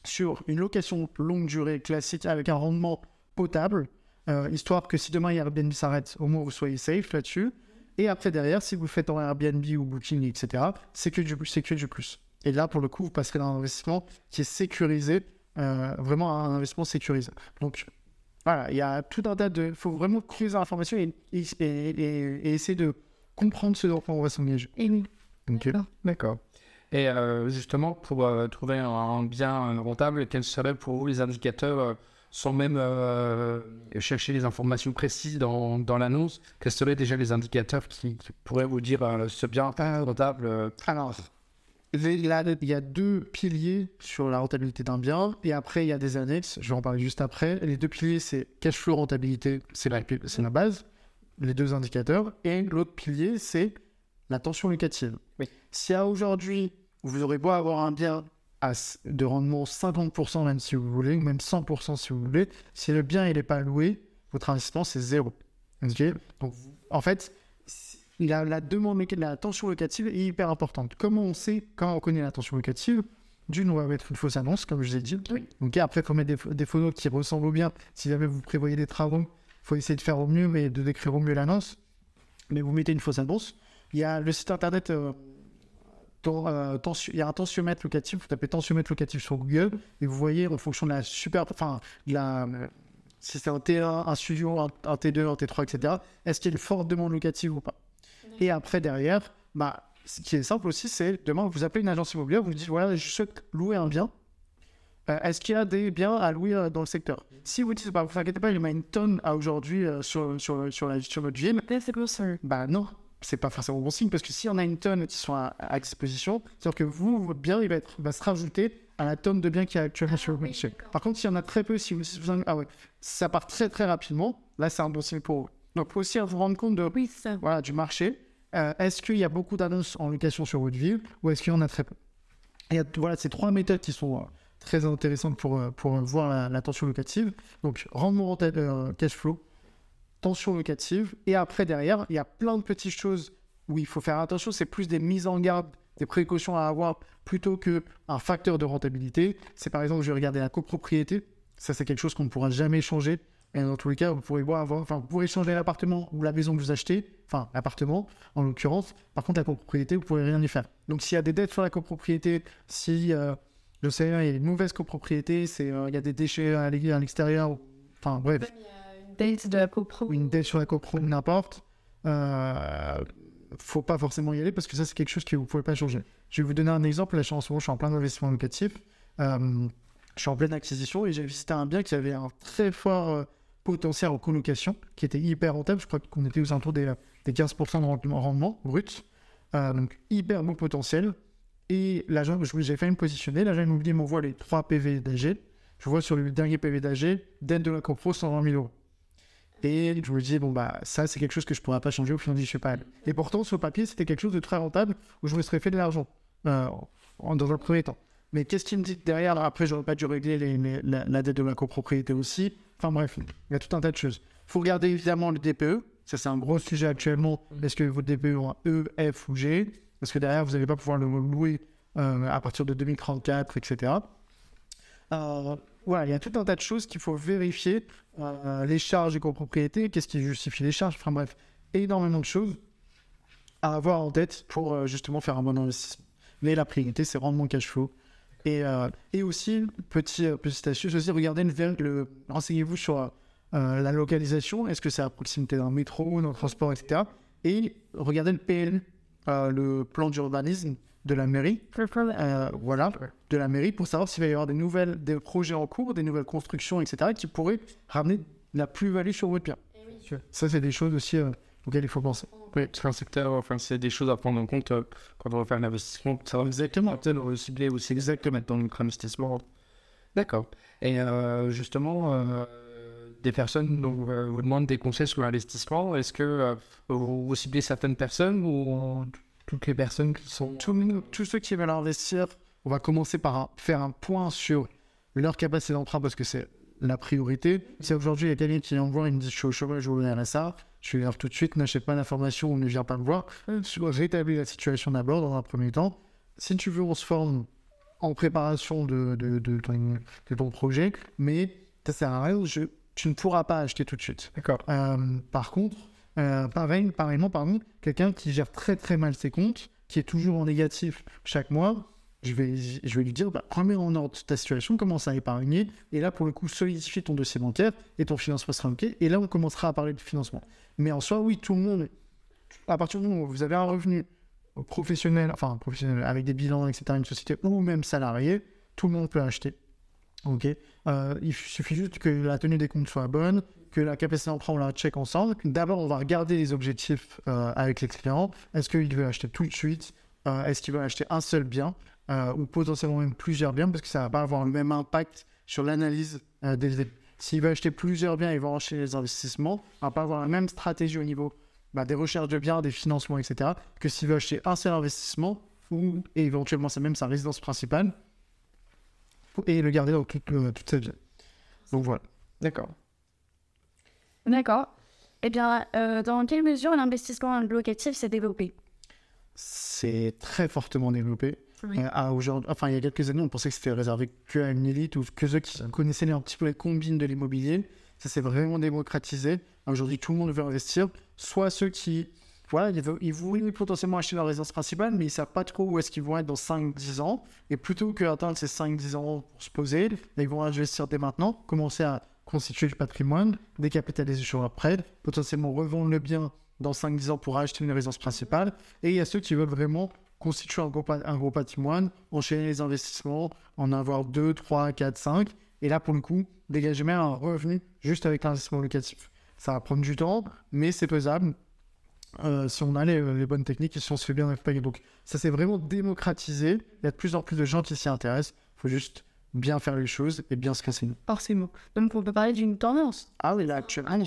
sur une location longue durée classique avec un rendement potable, histoire que si demain Airbnb s'arrête, au moins vous soyez safe là-dessus. Et après, derrière, si vous faites en Airbnb ou Booking, etc., c'est que du plus. Et là, pour le coup, vous passerez d'un investissement qui est sécurisé, vraiment un investissement sécurisé. Donc, Voilà, il y a tout un tas de... Il faut vraiment creuser l'information et essayer de comprendre ce dont on va s'engager. Et oui. Ok. D'accord. Et justement, pour trouver un bien rentable, quels seraient pour vous les indicateurs, sans même chercher les informations précises dans l'annonce, quels seraient déjà les indicateurs qui pourraient vous dire ce bien rentable Alors, il y a 2 piliers sur la rentabilité d'un bien, et après, il y a des annexes, je vais en parler juste après. Les 2 piliers, c'est cash flow rentabilité, c'est la base, les 2 indicateurs, et l'autre pilier, c'est la tension locative. Oui. Si à aujourd'hui, vous aurez beau avoir un bien de rendement 50% même si vous voulez, ou même 100% si vous voulez, si le bien il n'est pas loué, votre investissement c'est 0. Okay. Donc, en fait, la tension locative est hyper importante. Comment on sait, quand on connaît la tension locative, d'une, on va mettre une fausse annonce, comme je vous ai dit. Oui. Donc après, il faut mettre des photos qui ressemblent au bien. Si jamais vous prévoyez des travaux, il faut essayer de faire au mieux, mais de décrire au mieux l'annonce. Mais vous mettez une fausse annonce. Il y a le site internet, il y a un tensiomètre locatif. Vous tapez tensiomètre locatif sur Google et vous voyez en fonction de si c'est un T1, un studio, un T2, un T3, etc. Est-ce qu'il y a une forte demande locative ou pas? Et après, derrière, ce qui est simple aussi, c'est demain, vous appelez une agence immobilière, vous dites voilà, je souhaite louer un bien. Est-ce qu'il y a des biens à louer dans le secteur? Si vous dites, vous inquiétez pas, il y en a une tonne à aujourd'hui sur votre ville. Non, c'est pas forcément bon signe, parce que s'il y en a une tonne qui sont à disposition, c'est-à-dire que votre bien, il va se rajouter à la tonne de biens qu'il y a actuellement sur le marché. Par contre, s'il y en a très peu, ça part très très rapidement, là c'est un bon signe pour vous. Donc, il faut aussi vous rendre compte du marché. Est-ce qu'il y a beaucoup d'annonces en location sur votre ville, ou est-ce qu'il y en a très peu? Et voilà, ces 3 méthodes qui sont très intéressantes pour voir la tension locative. Donc, rendement rentable, cash flow, tension locative. Et après, derrière, il y a plein de petites choses où il faut faire attention. C'est plus des mises en garde, des précautions à avoir plutôt qu'un facteur de rentabilité. C'est par exemple, je vais regarder la copropriété. Ça, c'est quelque chose qu'on ne pourra jamais changer. Et dans tous les cas, vous pourrez changer l'appartement ou la maison que vous achetez, enfin l'appartement en l'occurrence. Par contre, la copropriété, vous ne pourrez rien y faire. Donc, s'il y a des dettes sur la copropriété, si je sais, il y a une mauvaise copropriété, il y a des déchets à l'extérieur, enfin bref. Date de la copro. Ou une dette sur la copro, n'importe. Faut pas forcément y aller parce que ça, c'est quelque chose que vous ne pouvez pas changer. Je vais vous donner un exemple. Là, en ce moment, je suis en plein investissement locatif. Je suis en pleine acquisition et j'ai visité un bien qui avait un très fort potentiel en colocation, qui était hyper rentable. Je crois qu'on était aux alentours des 15% de rendement brut. Donc, hyper bon potentiel. Et l'agent, j'ai failli me positionner. L'agent immobilier m'envoie les 3 PV d'AG. Je vois sur le dernier PV d'AG, dette de la copro, 120 000 €. Et je me dis, ça, c'est quelque chose que je ne pourrais pas changer au final, je ne suis pas allé. Et pourtant, sur le papier, c'était quelque chose de très rentable où je me serais fait de l'argent dans un premier temps. Mais qu'est-ce qu'il me dit derrière? Après, je n'aurais pas dû régler la dette de la copropriété aussi. Enfin bref, il y a tout un tas de choses. Il faut regarder évidemment le DPE. Ça, c'est un gros sujet actuellement. Est-ce que votre DPE ont un E, F ou G? Parce que derrière, vous n'allez pas pouvoir le louer à partir de 2034, etc. Voilà, il y a tout un tas de choses qu'il faut vérifier. Les charges de copropriété, qu'est-ce qui justifie les charges? Enfin bref, énormément de choses à avoir en tête pour justement faire un bon investissement. Mais la priorité, c'est rendement cash flow. Et aussi, petite astuce, aussi, regardez renseignez-vous sur la localisation. Est-ce que c'est à proximité d'un métro, d'un transport, etc. Et regardez le PL, le plan d'urbanisme de la mairie, de la mairie, pour savoir s'il va y avoir des projets en cours, des nouvelles constructions, etc., qui pourraient ramener la plus-value sur votre bien. Oui. Ça, c'est des choses aussi auxquelles il faut penser. Oui, c'est un secteur, c'est des choses à prendre en compte quand on va faire un investissement. Ça va exactement. Peut-être cibler aussi exactement dans notre investissement. D'accord. Et justement, des personnes vous demandent des conseils sur l'investissement. Est-ce que vous ciblez certaines personnes ou toutes les personnes qui sont... Tous ceux qui veulent investir, on va commencer par faire un point sur leur capacité d'emprunt parce que c'est la priorité. Si aujourd'hui il y a quelqu'un qui vient me voir et me dit je suis au chômage, je veux au RSA, je vais dire tout de suite, n'achète pas d'informations ou ne viens pas me voir. Rétablir la situation d'abord dans un premier temps. Si tu veux, on se forme en préparation de ton projet, mais ça sert à rien, tu ne pourras pas acheter tout de suite. D'accord. Par contre, pareillement, quelqu'un qui gère très très mal ses comptes, qui est toujours en négatif chaque mois, je vais lui dire, remets en ordre ta situation, commence à épargner, et là, pour le coup, solidifie ton dossier bancaire, et ton financement sera OK, et là, on commencera à parler de financement. Mais en soi, oui, tout le monde, à partir du moment où vous avez un revenu professionnel, avec des bilans, etc., une société, ou même salarié, tout le monde peut acheter. OK. Il suffit juste que la tenue des comptes soit bonne, que la capacité d'emprunt, on la check ensemble. D'abord, on va regarder les objectifs avec les clients. Est-ce qu'il veut acheter tout de suite? Est-ce qu'il veut acheter un seul bien ou potentiellement même plusieurs biens, parce que ça ne va pas avoir le même impact sur l'analyse S'il veut acheter plusieurs biens, il va enchaîner les investissements. On ne va pas avoir la même stratégie au niveau des recherches de biens, des financements, etc., que s'il veut acheter un seul investissement ou et éventuellement c'est même sa résidence principale et le garder dans toute sa vie. Donc voilà. D'accord. D'accord. Eh bien, dans quelle mesure l'investissement locatif s'est développé? C'est très fortement développé. Oui. Il y a quelques années, on pensait que c'était réservé qu'à une élite ou que ceux qui connaissaient un petit peu les combines de l'immobilier. Ça s'est vraiment démocratisé. Aujourd'hui, tout le monde veut investir. Soit ceux qui, ils voulaient potentiellement acheter leur résidence principale, mais ils ne savent pas trop où est-ce qu'ils vont être dans 5-10 ans. Et plutôt qu'attendre ces 5-10 ans pour se poser, ils vont investir dès maintenant, commencer à constituer du patrimoine, décapitaliser sur après, potentiellement revendre le bien dans 5-10 ans pour acheter une résidence principale. Et il y a ceux qui veulent vraiment constituer un gros patrimoine, enchaîner les investissements, en avoir 2, 3, 4, 5. Et là, pour le coup, dégager même un revenu juste avec l'investissement locatif. Ça va prendre du temps, mais c'est faisable si on a les bonnes techniques et si on se fait bien accompagner. Donc, ça s'est vraiment démocratisé. Il y a de plus en plus de gens qui s'y intéressent. Il faut juste bien faire les choses et bien se renseigner. Forcément. Donc, on peut parler d'une tendance. Ah oui, là, actuellement.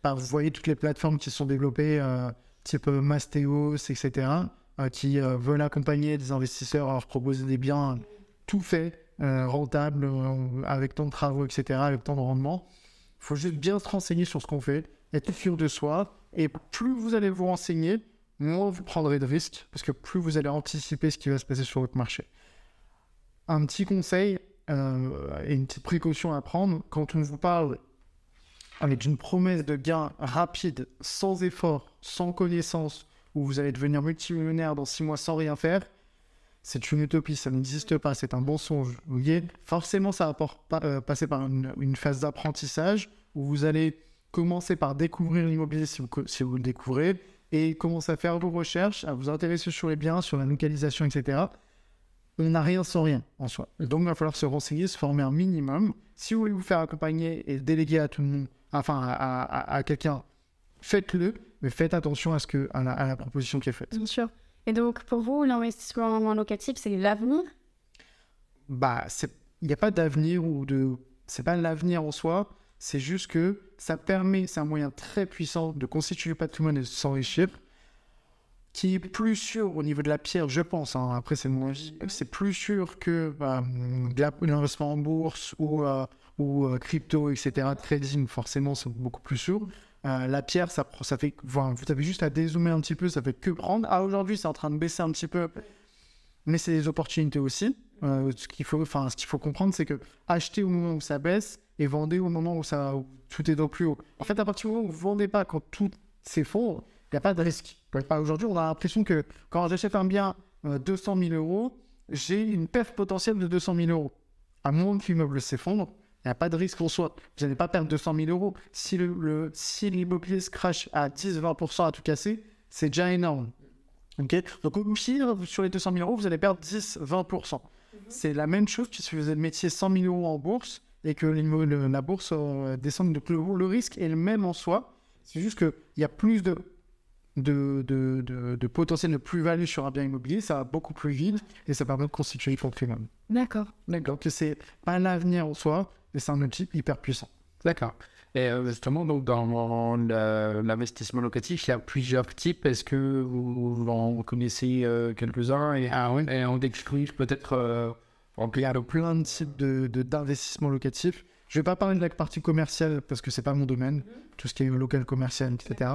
Vous voyez toutes les plateformes qui sont développées, type Mastéos, etc., qui veulent accompagner des investisseurs à leur proposer des biens tout faits, rentables, avec tant de travaux, etc., avec tant de rendement. Il faut juste bien se renseigner sur ce qu'on fait, être sûr de soi, et plus vous allez vous renseigner, moins vous prendrez de risques, parce que plus vous allez anticiper ce qui va se passer sur votre marché. Un petit conseil et une petite précaution à prendre, quand on vous parle avec une promesse de gain rapide, sans effort, sans connaissance, où vous allez devenir multimillionnaire dans 6 mois sans rien faire, c'est une utopie, ça n'existe pas, c'est un mensonge. Vous voyez, forcément, ça va passer par une phase d'apprentissage où vous allez commencer par découvrir l'immobilier si vous le découvrez et commencer à faire vos recherches, à vous intéresser sur les biens, sur la localisation, etc. On n'a rien sans rien en soi. Donc, il va falloir se renseigner, se former un minimum. Si vous voulez vous faire accompagner et déléguer à tout le monde, à quelqu'un, faites-le, mais faites attention à la proposition qui est faite. Bien sûr. Et donc, pour vous, l'investissement locatif, c'est l'avenir? Il n'y a pas d'avenir c'est pas l'avenir en soi, c'est juste que ça permet, c'est un moyen très puissant de constituer le patrimoine et de s'enrichir, qui est plus sûr au niveau de la pierre, je pense, après c'est mon avis, c'est plus sûr que l'investissement en bourse ou crypto, etc., trading, forcément, c'est beaucoup plus sûr. La pierre, ça fait, vous avez juste à dézoomer un petit peu, ça fait que prendre. Aujourd'hui, c'est en train de baisser un petit peu, mais c'est des opportunités aussi. Ce qu'il faut comprendre, c'est que acheter au moment où ça baisse et vendez au moment où tout est au plus haut. En fait, à partir du moment où vous ne vendez pas quand tout s'effondre, il n'y a pas de risque. Aujourd'hui, on a l'impression que quand j'achète un bien 200 000 euros, j'ai une perte potentielle de 200 000 euros. À moins que l'immeuble s'effondre, il n'y a pas de risque en soi. Vous n'allez pas perdre 200 000 euros. Si l'immobilier se crache à 10-20% à tout casser, c'est déjà énorme. Okay, donc au pire, sur les 200 000 euros, vous allez perdre 10-20%. C'est la même chose que si vous mettiez 100 000 euros en bourse et que la bourse descend. Donc le risque est le même en soi. C'est juste qu'il y a plus de potentiel de plus-value sur un bien immobilier, ça va beaucoup plus vite et ça permet de constituer le patrimoine. D'accord. Donc c'est pas l'avenir en soi, mais c'est un outil hyper puissant. D'accord. Et justement, donc, dans l'investissement locatif, il y a plusieurs types. Est-ce que vous en connaissez quelques-uns et on décrit peut-être il y a plein de types d'investissement locatif. Je ne vais pas parler de la partie commerciale parce que ce n'est pas mon domaine, tout ce qui est local commercial, etc.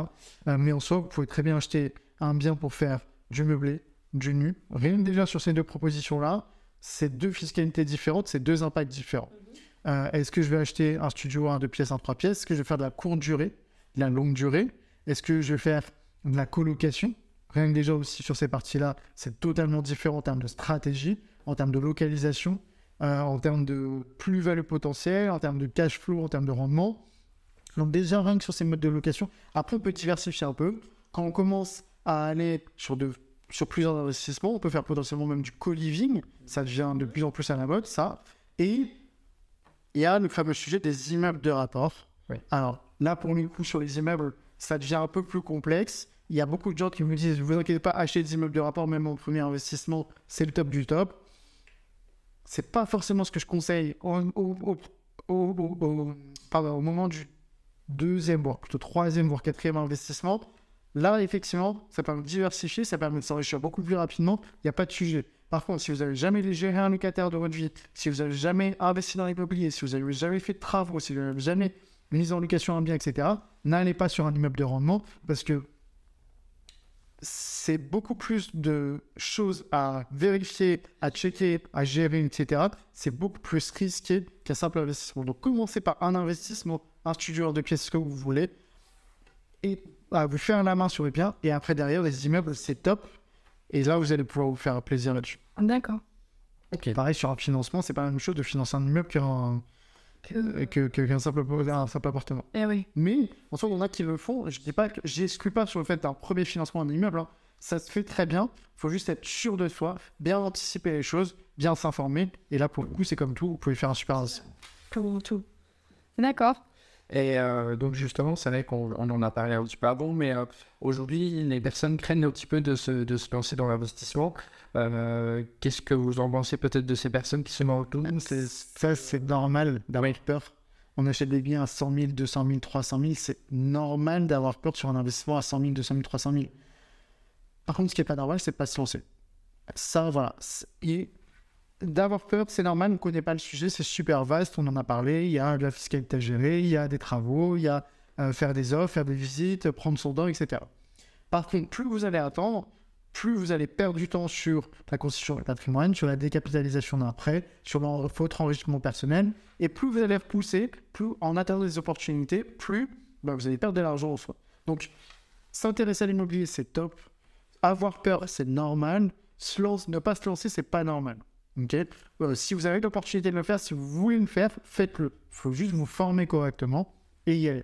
Mais en soi, vous pouvez très bien acheter un bien pour faire du meublé, du nu. Rien que déjà sur ces deux propositions-là, c'est deux fiscalités différentes, c'est deux impacts différents. Est-ce que je vais acheter un studio, un 2 pièces, un 3 pièces? Est-ce que je vais faire de la courte durée, de la longue durée? Est-ce que je vais faire de la colocation? Rien que déjà aussi sur ces parties-là, c'est totalement différent en termes de stratégie, en termes de localisation, en termes de plus-value potentielle, en termes de cash flow, en termes de rendement. Donc déjà, rien que sur ces modes de location, après on peut diversifier un peu. Quand on commence à aller sur plusieurs investissements, on peut faire potentiellement même du co-living. Ça devient de plus en plus à la mode, ça. Et il y a le fameux sujet des immeubles de rapport. Oui. Alors là, pour le coup, sur les immeubles, ça devient un peu plus complexe. Il y a beaucoup de gens qui me disent, ne vous inquiétez pas, acheter des immeubles de rapport, même en premier investissement, c'est le top du top. C'est pas forcément ce que je conseille au moment du deuxième, voire plutôt troisième, voire quatrième investissement. Là, effectivement, ça permet de diversifier, ça permet de s'enrichir beaucoup plus rapidement. Il n'y a pas de sujet. Par contre, si vous n'avez jamais géré un locataire de votre vie, si vous n'avez jamais investi dans l'immobilier, si vous n'avez jamais fait de travaux, si vous n'avez jamais mis en location un bien, etc., n'allez pas sur un immeuble de rendement parce que c'est beaucoup plus de choses à vérifier, à checker, à gérer, etc. C'est beaucoup plus risqué qu'un simple investissement. Donc, commencez par un investissement, un studio de pièces, ce que vous voulez, et vous faire la main sur les biens. Et après, derrière, les immeubles, c'est top. Et là, vous allez pouvoir vous faire plaisir là-dessus. D'accord. Ok. Pareil, sur un financement, c'est pas la même chose de financer un immeuble qu'un simple appartement. Eh oui. Mais, en soi, il y en a qui le font. Je dis pas que j'exclus pas sur le fait d'un premier financement d'un immeuble. Hein. Ça se fait très bien. Il faut juste être sûr de soi, bien anticiper les choses, bien s'informer. Et là, pour le coup, c'est comme tout. Vous pouvez faire un super investissement. Comme tout. D'accord. Et donc justement, c'est vrai qu'on en a parlé un petit peu avant, mais aujourd'hui, les personnes craignent un petit peu de se lancer dans l'investissement. Qu'est-ce que vous en pensez peut-être de ces personnes qui se lancent? Ça, c'est normal d'avoir peur. On achète des biens à 100 000, 200 000, 300 000. C'est normal d'avoir peur sur un investissement à 100 000, 200 000, 300 000. Par contre, ce qui n'est pas normal, c'est de ne pas se lancer. Ça, voilà. Et d'avoir peur, c'est normal. On ne connaît pas le sujet. C'est super vaste. On en a parlé. Il y a de la fiscalité à gérer. Il y a des travaux. Il y a faire des offres, faire des visites, prendre son temps, etc. Par contre, plus vous allez attendre, plus vous allez perdre du temps sur la constitution du patrimoine, sur la décapitalisation d'un prêt, sur votre enrichissement personnel. Et plus vous allez repousser, plus en attendant des opportunités, plus vous allez perdre de l'argent au soi. Donc, s'intéresser à l'immobilier, c'est top. Avoir peur, c'est normal. Ne pas se lancer, c'est pas normal. Okay. Si vous avez l'opportunité de le faire, si vous voulez le faire, faites-le. Il faut juste vous former correctement et y aller.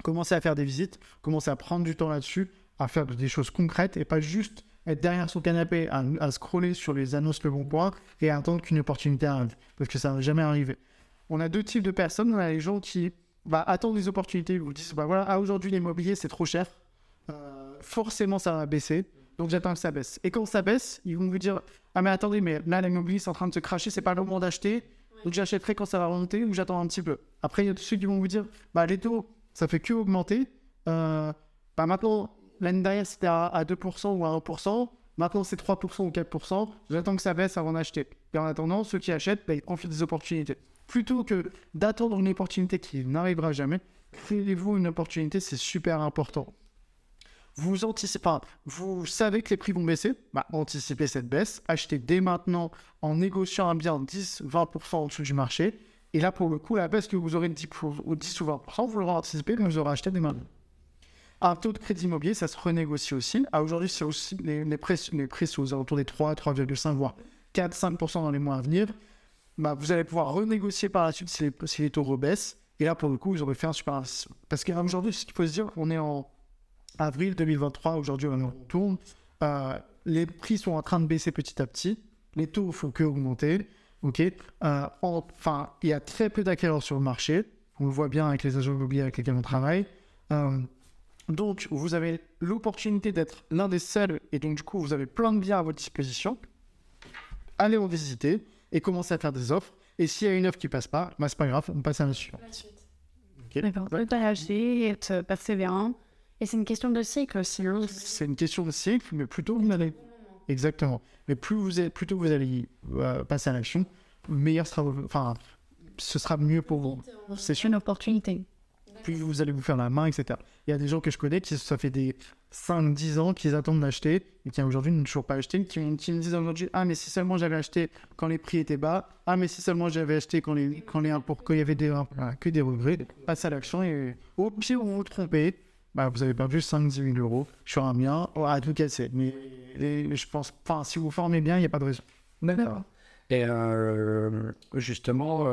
Commencez à faire des visites, commencez à prendre du temps là-dessus, à faire des choses concrètes et pas juste être derrière son canapé à scroller sur les annonces Le Bon Coin et à attendre qu'une opportunité arrive. Parce que ça ne va jamais arriver. On a deux types de personnes. On a les gens qui attendent des opportunités. Ils vous disent, voilà, aujourd'hui l'immobilier c'est trop cher. Forcément ça va baisser. Donc j'attends que ça baisse. Et quand ça baisse, ils vont vous dire, ah mais attendez, mais là l'immobilier c'est en train de se cracher, c'est pas le moment d'acheter. Donc j'achèterai quand ça va remonter ou j'attends un petit peu. Après il y a ceux qui vont vous dire, les taux ça fait que augmenter. Maintenant l'année dernière c'était à 2% ou à 1%. Maintenant c'est 3% ou 4%. J'attends que ça baisse avant d'acheter. Et en attendant, ceux qui achètent, ils profitent des opportunités. Plutôt que d'attendre une opportunité qui n'arrivera jamais, créez-vous une opportunité, c'est super important. Vous savez que les prix vont baisser, anticipez cette baisse, achetez dès maintenant en négociant un bien 10-20% en dessous du marché. Et là, pour le coup, la baisse que vous aurez de 10 ou 20%, vous l'aurez anticipé, mais vous aurez acheté dès maintenant. Un taux de crédit immobilier, ça se renégocie aussi. Aujourd'hui, c'est aussi les prix sont aux alentours des 3, 3,5, voire 4-5% dans les mois à venir. Vous allez pouvoir renégocier par la suite si les taux rebaissent. Et là, pour le coup, vous aurez fait un super investissement. Parce qu'aujourd'hui, ce qu'il faut se dire, on est en avril 2023, aujourd'hui on tourne, les prix sont en train de baisser petit à petit, les taux ne font que augmenter, il y a très peu d'acquéreurs sur le marché, on le voit bien avec les agents immobiliers avec lesquels on travaille, donc vous avez l'opportunité d'être l'un des seuls, et donc du coup vous avez plein de biens à votre disposition, allez en visiter et commencez à faire des offres, et s'il y a une offre qui ne passe pas, c'est pas grave, on passe à la suite. D'accord, ne pas lâcher, être persévérant. Et c'est une question de cycle aussi. C'est une question de cycle, mais plutôt vous allez... Exactement. Mais plutôt vous allez passer à l'action, meilleur sera... ce sera mieux pour vous. C'est une opportunité. Plus vous allez vous faire la main, etc. Il y a des gens que je connais qui, ça fait des 5-10 ans qu'ils attendent d'acheter et qui aujourd'hui n'ont toujours pas acheté, qui me disent aujourd'hui, ah mais si seulement j'avais acheté quand les prix étaient bas, ah mais si seulement j'avais acheté quand il y avait que des regrets, passe à l'action et au pire vous vous trompez. bah, vous avez perdu 5-10 000 euros sur un bien à tout casser. Mais je pense, si vous formez bien, il n'y a pas de raison. D'accord. Et justement,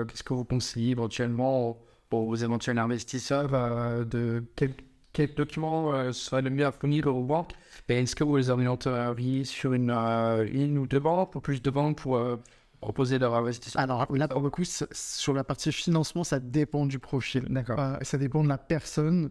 qu'est-ce que vous conseillez éventuellement aux éventuels investisseurs de quel document serait le mieux à fournir aux banques? Et est-ce que vous les orienteriez sur une ou deux banques ou plus de banques pour proposer leur investissement? Alors là, pour le coup, sur la partie financement, ça dépend du profil. D'accord. Ça dépend de la personne.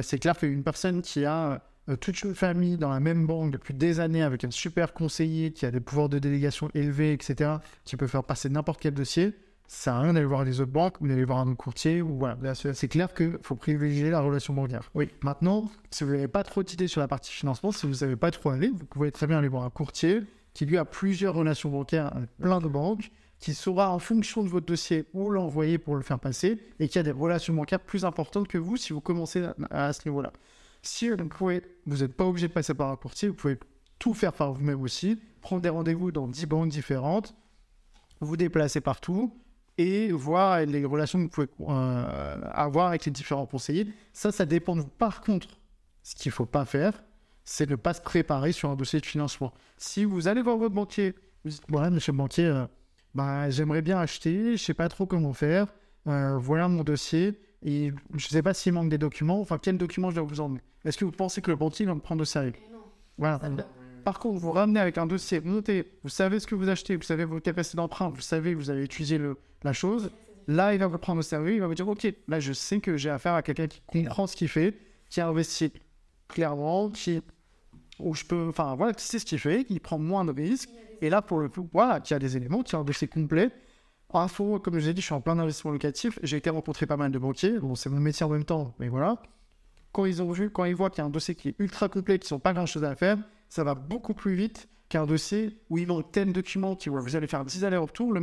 C'est clair qu'une personne qui a toute une famille dans la même banque depuis des années avec un super conseiller qui a des pouvoirs de délégation élevés, etc., qui peut faire passer n'importe quel dossier, ça sert à rien d'aller voir les autres banques ou d'aller voir un autre courtier. Ou voilà. C'est clair qu'il faut privilégier la relation bancaire. Oui. Maintenant, si vous n'avez pas trop d'idées sur la partie financement, si vous ne savez pas trop aller, vous pouvez très bien aller voir un courtier qui lui a plusieurs relations bancaires avec plein de banques, qui saura en fonction de votre dossier où l'envoyer pour le faire passer et qui a des relations bancaires plus importantes que vous si vous commencez à ce niveau-là. Si vous n'êtes pas obligé de passer par un courtier, vous pouvez tout faire par vous-même aussi, prendre des rendez-vous dans 10 banques différentes, vous déplacer partout et voir les relations que vous pouvez avoir avec les différents conseillers. Ça dépend de vous. Par contre, ce qu'il ne faut pas faire, c'est de ne pas se préparer sur un dossier de financement. Si vous allez voir votre banquier, vous dites, voilà, monsieur le banquier, j'aimerais bien acheter, je ne sais pas trop comment faire, voilà mon dossier, et je ne sais pas s'il manque des documents, quels documents je dois vous emmener. Est-ce que vous pensez que le banquier va me prendre au sérieux? Non. Voilà. Par contre, vous ramenez avec un dossier, vous notez, vous savez ce que vous achetez, vous savez vos capacités d'emprunt, vous savez que vous avez utilisé la chose, là, il va vous prendre au sérieux, il va vous dire, ok, là, je sais que j'ai affaire à quelqu'un qui comprend ce qu'il fait, qui a investi clairement, qui sait ce qu'il fait, qui prend moins de risques, et là, pour le coup, qui a des éléments, qui a un dossier complet. Comme je vous ai dit, je suis en plein investissement locatif, j'ai été rencontrer pas mal de banquiers, bon, c'est mon métier en même temps, mais voilà. Quand ils voient qu'il y a un dossier qui est ultra complet, qu'ils n'ont pas grand-chose à faire, ça va beaucoup plus vite qu'un dossier où il manque tel document, vous allez faire 10 allers-retours, le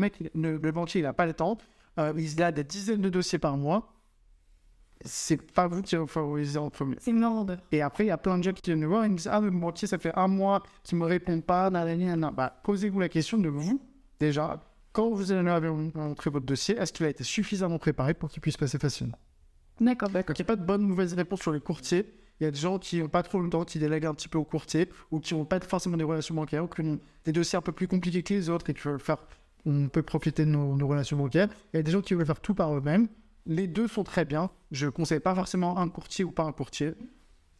banquier, il n'a pas le temps, il a des dizaines de dossiers par mois, c'est pas vous qui va favoriser en premier. C'est mort. Et après, il y a plein de gens qui viennent me voir et me disent, le banquier, ça fait un mois qu'il ne me répond pas, posez-vous la question de vous, déjà, quand vous allez montrer votre dossier, est-ce qu'il a été suffisamment préparé pour qu'il puisse passer facilement? D'accord. Donc, il n'y a pas de bonne ou mauvaise réponse sur les courtiers. Il y a des gens qui n'ont pas trop le temps, qui délèguent un petit peu aux courtiers, ou qui n'ont pas forcément des relations bancaires, ou qui ont des dossiers un peu plus compliqués que les autres, et qui veulent on peut profiter de nos relations bancaires. Il y a des gens qui veulent faire tout par eux-mêmes. Les deux sont très bien. Je ne conseille pas forcément un courtier ou pas un courtier.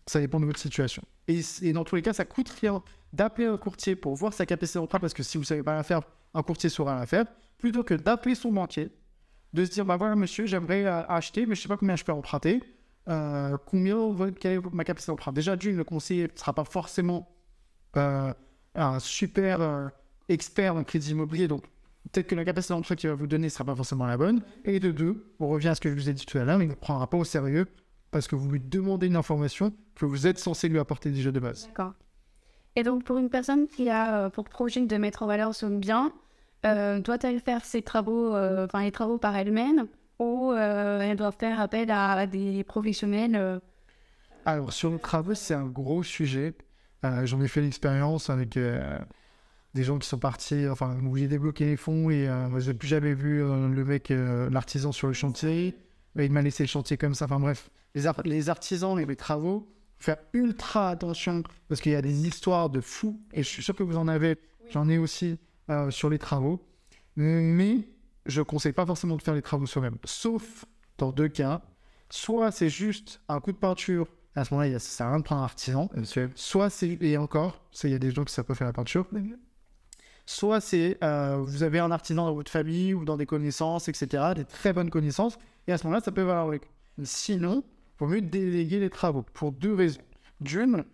Ça dépend de votre situation. Et dans tous les cas, ça coûte rien d'appeler un courtier pour voir sa capacité d'emprunt, parce que si vous ne savez pas la faire, un courtier saura la faire, plutôt que d'appeler son banquier, de se dire, voilà monsieur, j'aimerais acheter, mais je ne sais pas combien je peux emprunter. Quelle est ma capacité d'emprunt? Déjà, le conseiller ne sera pas forcément un super expert en crédit immobilier, donc peut-être que la capacité d'emprunt qu'il va vous donner ne sera pas forcément la bonne. Et de deux, on revient à ce que je vous ai dit tout à l'heure, il ne prendra pas au sérieux parce que vous lui demandez une information que vous êtes censé lui apporter déjà de base. D'accord. Et donc, pour une personne qui a pour projet de mettre en valeur son bien, doit-elle faire ses travaux, les travaux par elle-même, ou elle doit faire appel à des professionnels Alors, sur les travaux, c'est un gros sujet. J'en ai fait l'expérience avec des gens qui sont partis, où j'ai débloqué les fonds et je n'ai plus jamais vu le mec, l'artisan sur le chantier. Il m'a laissé le chantier comme ça. Bref, les artisans et les travaux, faire ultra attention parce qu'il y a des histoires de fous et je suis sûr que vous en avez, j'en ai aussi sur les travaux. Mais je ne conseille pas forcément de faire les travaux soi-même, sauf dans deux cas. Soit c'est juste un coup de peinture, à ce moment-là, ça sert à rien de prendre un artisan. Soit c'est, et encore, il y a des gens qui savent pas faire la peinture. Soit c'est, vous avez un artisan dans votre famille ou dans des connaissances, etc., des très bonnes connaissances, et à ce moment-là, ça peut valoir le coup. Sinon, il vaut mieux déléguer les travaux, pour deux raisons. D'une,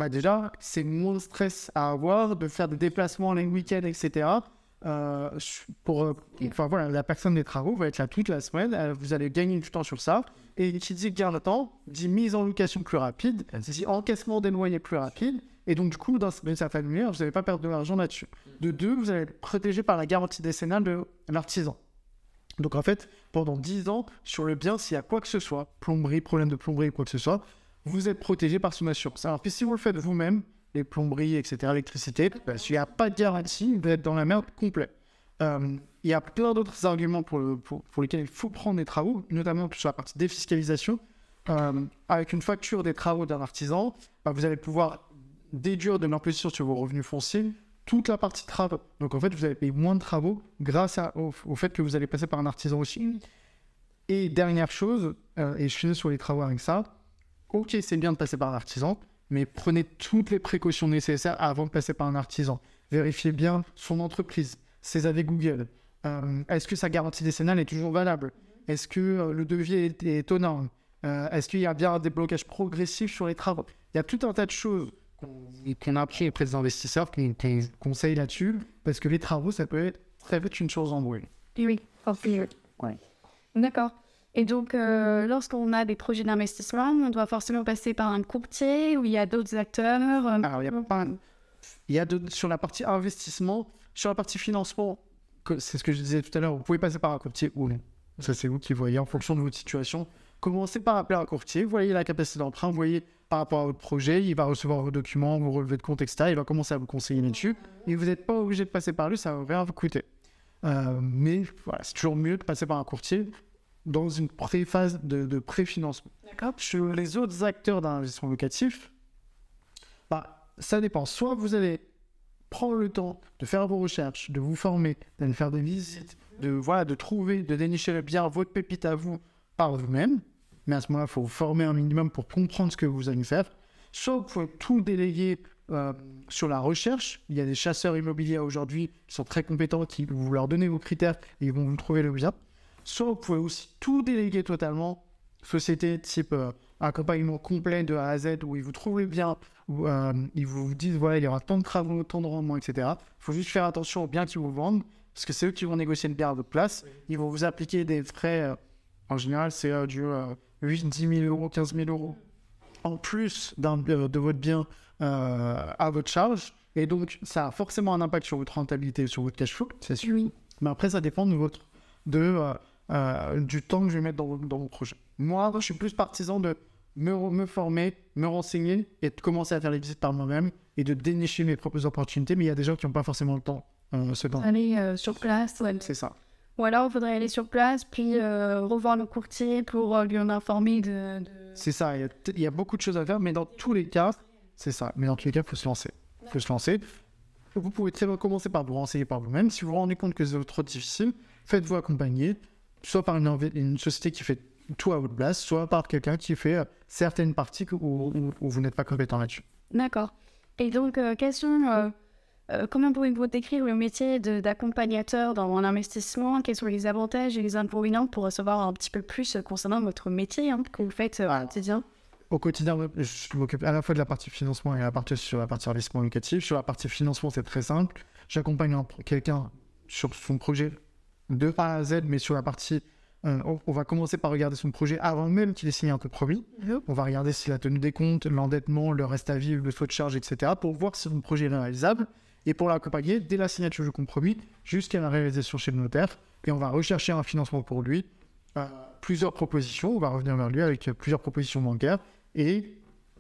déjà, c'est moins de stress à avoir de faire des déplacements les week-ends, etc., la personne des travaux va être là toute la semaine, vous allez gagner du temps sur ça, et qui dit gain de temps, dit mise en location plus rapide, dit encaissement des loyers plus rapide, et donc du coup, dans une certaine manière, vous n'allez pas perdre de l'argent là-dessus. De deux, vous allez être protégé par la garantie décennale de l'artisan. Donc en fait, pendant 10 ans, sur le bien, s'il y a quoi que ce soit, plomberie, problème de plomberie ou quoi que ce soit, vous êtes protégé par son assurance. Alors que si vous le faites vous-même, les plomberies, etc., l'électricité, s'il n'y a pas de garantie, vous êtes dans la merde complète. Il y a plein d'autres arguments pour lesquels il faut prendre des travaux, notamment sur la partie défiscalisation. avec une facture des travaux d'un artisan, vous allez pouvoir déduire de l'imposition sur vos revenus fonciers toute la partie travaux. Donc en fait, vous allez payer moins de travaux grâce au fait que vous allez passer par un artisan aussi. Et dernière chose, et je finis sur les travaux avec ça, ok, c'est bien de passer par un artisan, mais prenez toutes les précautions nécessaires avant de passer par un artisan. Vérifiez bien son entreprise, ses avis Google. Est-ce que sa garantie décennale est toujours valable? Est-ce que le devis est aux normes? Est-ce qu'il y a bien un déblocage progressif sur les travaux? Il y a tout un tas de choses qu'on a appris auprès des investisseurs qui conseillent là-dessus, parce que les travaux, ça peut être très vite une chose en bruit. Oui, Ouais. d'accord. Et donc, lorsqu'on a des projets d'investissement, on doit forcément passer par un courtier ou il y a d'autres acteurs. Alors, il y a sur la partie investissement, sur la partie financement, c'est ce que je disais tout à l'heure, vous pouvez passer par un courtier ou non. Ça, c'est vous qui voyez en fonction de votre situation. Commencez par appeler un courtier, vous voyez la capacité d'emprunt, vous voyez par rapport à votre projet, il va recevoir vos documents, vos relevés de compte, etc. Il va commencer à vous conseiller là-dessus. Et vous n'êtes pas obligé de passer par lui, ça va rien vous coûter. Mais voilà, c'est toujours mieux de passer par un courtier dans une pré-phase de préfinancement. D'accord. Sur les autres acteurs d'investissement locatif, ça dépend. Soit vous allez prendre le temps de faire vos recherches, de vous former, d'aller faire des visites, de trouver, de dénicher bien votre pépite à vous par vous-même. Mais à ce moment-là, il faut vous former un minimum pour comprendre ce que vous allez faire. Soit vous pouvez tout déléguer sur la recherche. Il y a des chasseurs immobiliers aujourd'hui qui sont très compétents, qui vous leur donnez vos critères et ils vont vous trouver le bien. Soit vous pouvez aussi tout déléguer totalement, société type accompagnement complet de A à Z, où ils vous trouvent bien, où ils vous disent voilà, il y aura tant de travaux, tant de rendements, etc. Il faut juste faire attention aux biens qu'ils vous vendent, parce que c'est eux qui vont négocier le bien à votre place. Ils vont vous appliquer des frais, en général, c'est du 8, 10 000 euros, 15 000 euros en plus de votre bien à votre charge. Et donc, ça a forcément un impact sur votre rentabilité, sur votre cash flow, c'est sûr. Oui. Mais après, ça dépend du temps que je vais mettre dans mon projet. Moi, je suis plus partisan de me former, me renseigner et de commencer à faire les visites par moi-même et de dénicher mes propres opportunités. Mais il y a des gens qui n'ont pas forcément le temps. Aller sur place. Ouais. C'est ça. Ou alors, il faudrait aller sur place, puis revoir le courtier pour lui en informer C'est ça. Il y a beaucoup de choses à faire, mais dans tous les cas, c'est ça. Mais dans tous les cas, il faut se lancer. Vous pouvez très bien commencer par vous renseigner par vous-même. Si vous vous rendez compte que c'est trop difficile, faites-vous accompagner, soit par une société qui fait tout à votre place, soit par quelqu'un qui fait certaines parties où vous n'êtes pas compétent là-dessus. D'accord. Et donc, question, comment pouvez-vous décrire le métier d'accompagnateur dans un investissement? Quels sont les avantages et les inconvénients pour recevoir un petit peu plus concernant votre métier que vous faites au quotidien? Au quotidien, je m'occupe à la fois de la partie financement et sur la partie investissement locatif. Sur la partie financement, c'est très simple. J'accompagne quelqu'un sur son projet de A à Z, mais sur la partie... on va commencer par regarder son projet avant même qu'il ait signé un compromis. On va regarder s'il a tenu des comptes, l'endettement, le reste à vivre, le taux de charge, etc. pour voir si son projet est réalisable. Et pour l'accompagner, dès la signature du compromis jusqu'à la réalisation chez le notaire. Et on va rechercher un financement pour lui. Plusieurs propositions. On va revenir vers lui avec plusieurs propositions bancaires et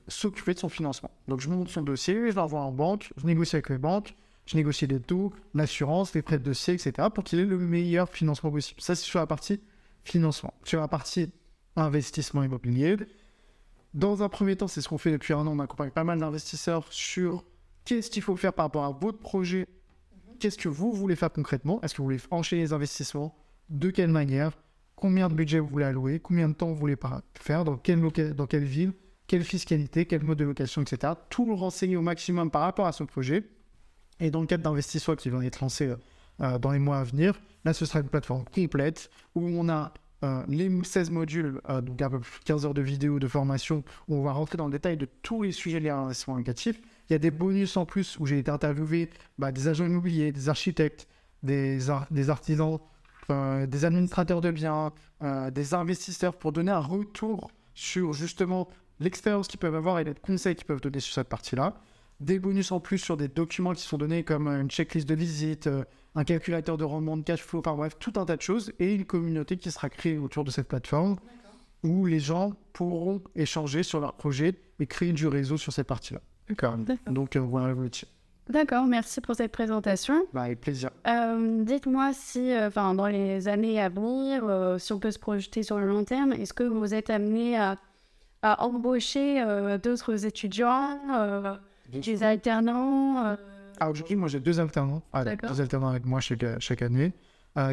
s'occuper de son financement. Donc je monte son dossier, je l'envoie en banque, je négocie avec les banques, je négocie les taux, l'assurance, les prêts de dossier, etc. pour qu'il ait le meilleur financement possible. Ça, c'est sur la partie financement. Sur la partie investissement immobilier, dans un premier temps, c'est ce qu'on fait depuis 1 an. On accompagne pas mal d'investisseurs sur qu'est-ce qu'il faut faire par rapport à votre projet, qu'est-ce que vous voulez faire concrètement, est-ce que vous voulez enchaîner les investissements, de quelle manière, combien de budget vous voulez allouer, combien de temps vous voulez faire, dans quelle ville, quelle fiscalité, quel mode de location, etc. Tout le renseigner au maximum par rapport à son projet. Et dans le cadre d'investisseurs qui vont être lancés dans les mois à venir, là, ce sera une plateforme complète où on a les 16 modules, donc à peu près 15 heures de vidéo de formation, où on va rentrer dans le détail de tous les sujets liés à l'investissement locatif. Il y a des bonus en plus où j'ai été interviewé des agents immobiliers, des architectes, des artisans, des administrateurs de biens, des investisseurs pour donner un retour sur justement l'expérience qu'ils peuvent avoir et les conseils qu'ils peuvent donner sur cette partie-là. Des bonus en plus sur des documents qui sont donnés comme une checklist de visite, un calculateur de rendement de cash flow, enfin bref, tout un tas de choses et une communauté qui sera créée autour de cette plateforme où les gens pourront échanger sur leur projet et créer du réseau sur cette partie-là. D'accord. Donc voilà le métier. D'accord, merci pour cette présentation. Avec plaisir. Dites-moi si, dans les années à venir, si on peut se projeter sur le long terme, est-ce que vous êtes amené à embaucher d'autres étudiants, des alternants. Aujourd'hui, moi, j'ai 2 alternants. D'accord. 2 alternants avec moi chaque année,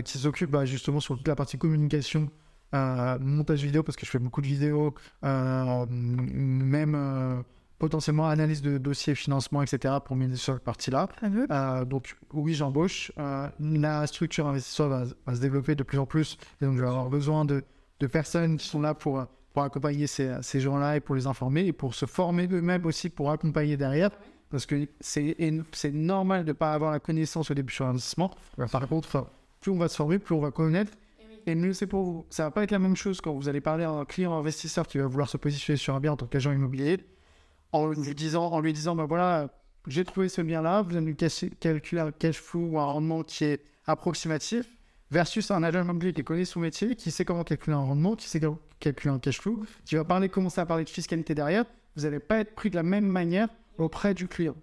qui s'occupent justement sur toute la partie communication, montage vidéo, parce que je fais beaucoup de vidéos, même potentiellement analyse de dossiers, financement, etc. pour m'aider sur cette partie-là. Donc, oui, j'embauche. La structure investisseur va se développer de plus en plus. Et donc, je vais avoir besoin de personnes qui sont là pour accompagner ces gens-là et pour les informer et pour se former eux-mêmes aussi pour accompagner derrière. Parce que c'est normal de ne pas avoir la connaissance au début sur l'investissement. Par contre, plus on va se former, plus on va connaître. Et mieux c'est pour vous. Ça ne va pas être la même chose quand vous allez parler à un client investisseur qui va vouloir se positionner sur un bien en tant qu'agent immobilier, en lui disant, bah voilà, j'ai trouvé ce bien-là, vous allez lui calculer un cash flow ou un rendement qui est approximatif, versus un agent immobilier qui connaît son métier, qui sait comment calculer un rendement, qui sait calculer un cash flow, qui va commencer à parler de fiscalité derrière. Vous n'allez pas être pris de la même manière auprès du client.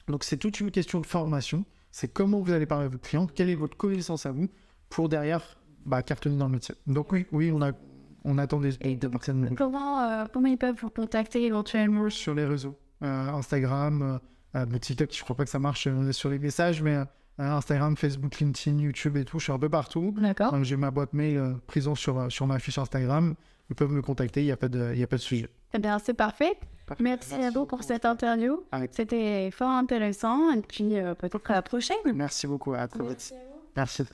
Donc c'est toute une question de formation. C'est comment vous allez parler à votre client, quelle est votre connaissance à vous pour derrière cartonner dans le métier. Donc oui, on attend des personnes. Comment ils peuvent vous contacter éventuellement? Sur les réseaux, Instagram, TikTok, je crois pas que ça marche sur les messages, mais Instagram, Facebook, LinkedIn, YouTube et tout, je suis un peu partout. D'accord. Donc j'ai ma boîte mail présente sur ma fiche Instagram. Ils peuvent me contacter, il n'y a pas de sujet. Eh bien, c'est parfait. Merci à vous pour cette interview. C'était fort intéressant. Et puis, peut-être à la prochaine. Merci beaucoup. À très vite. Merci.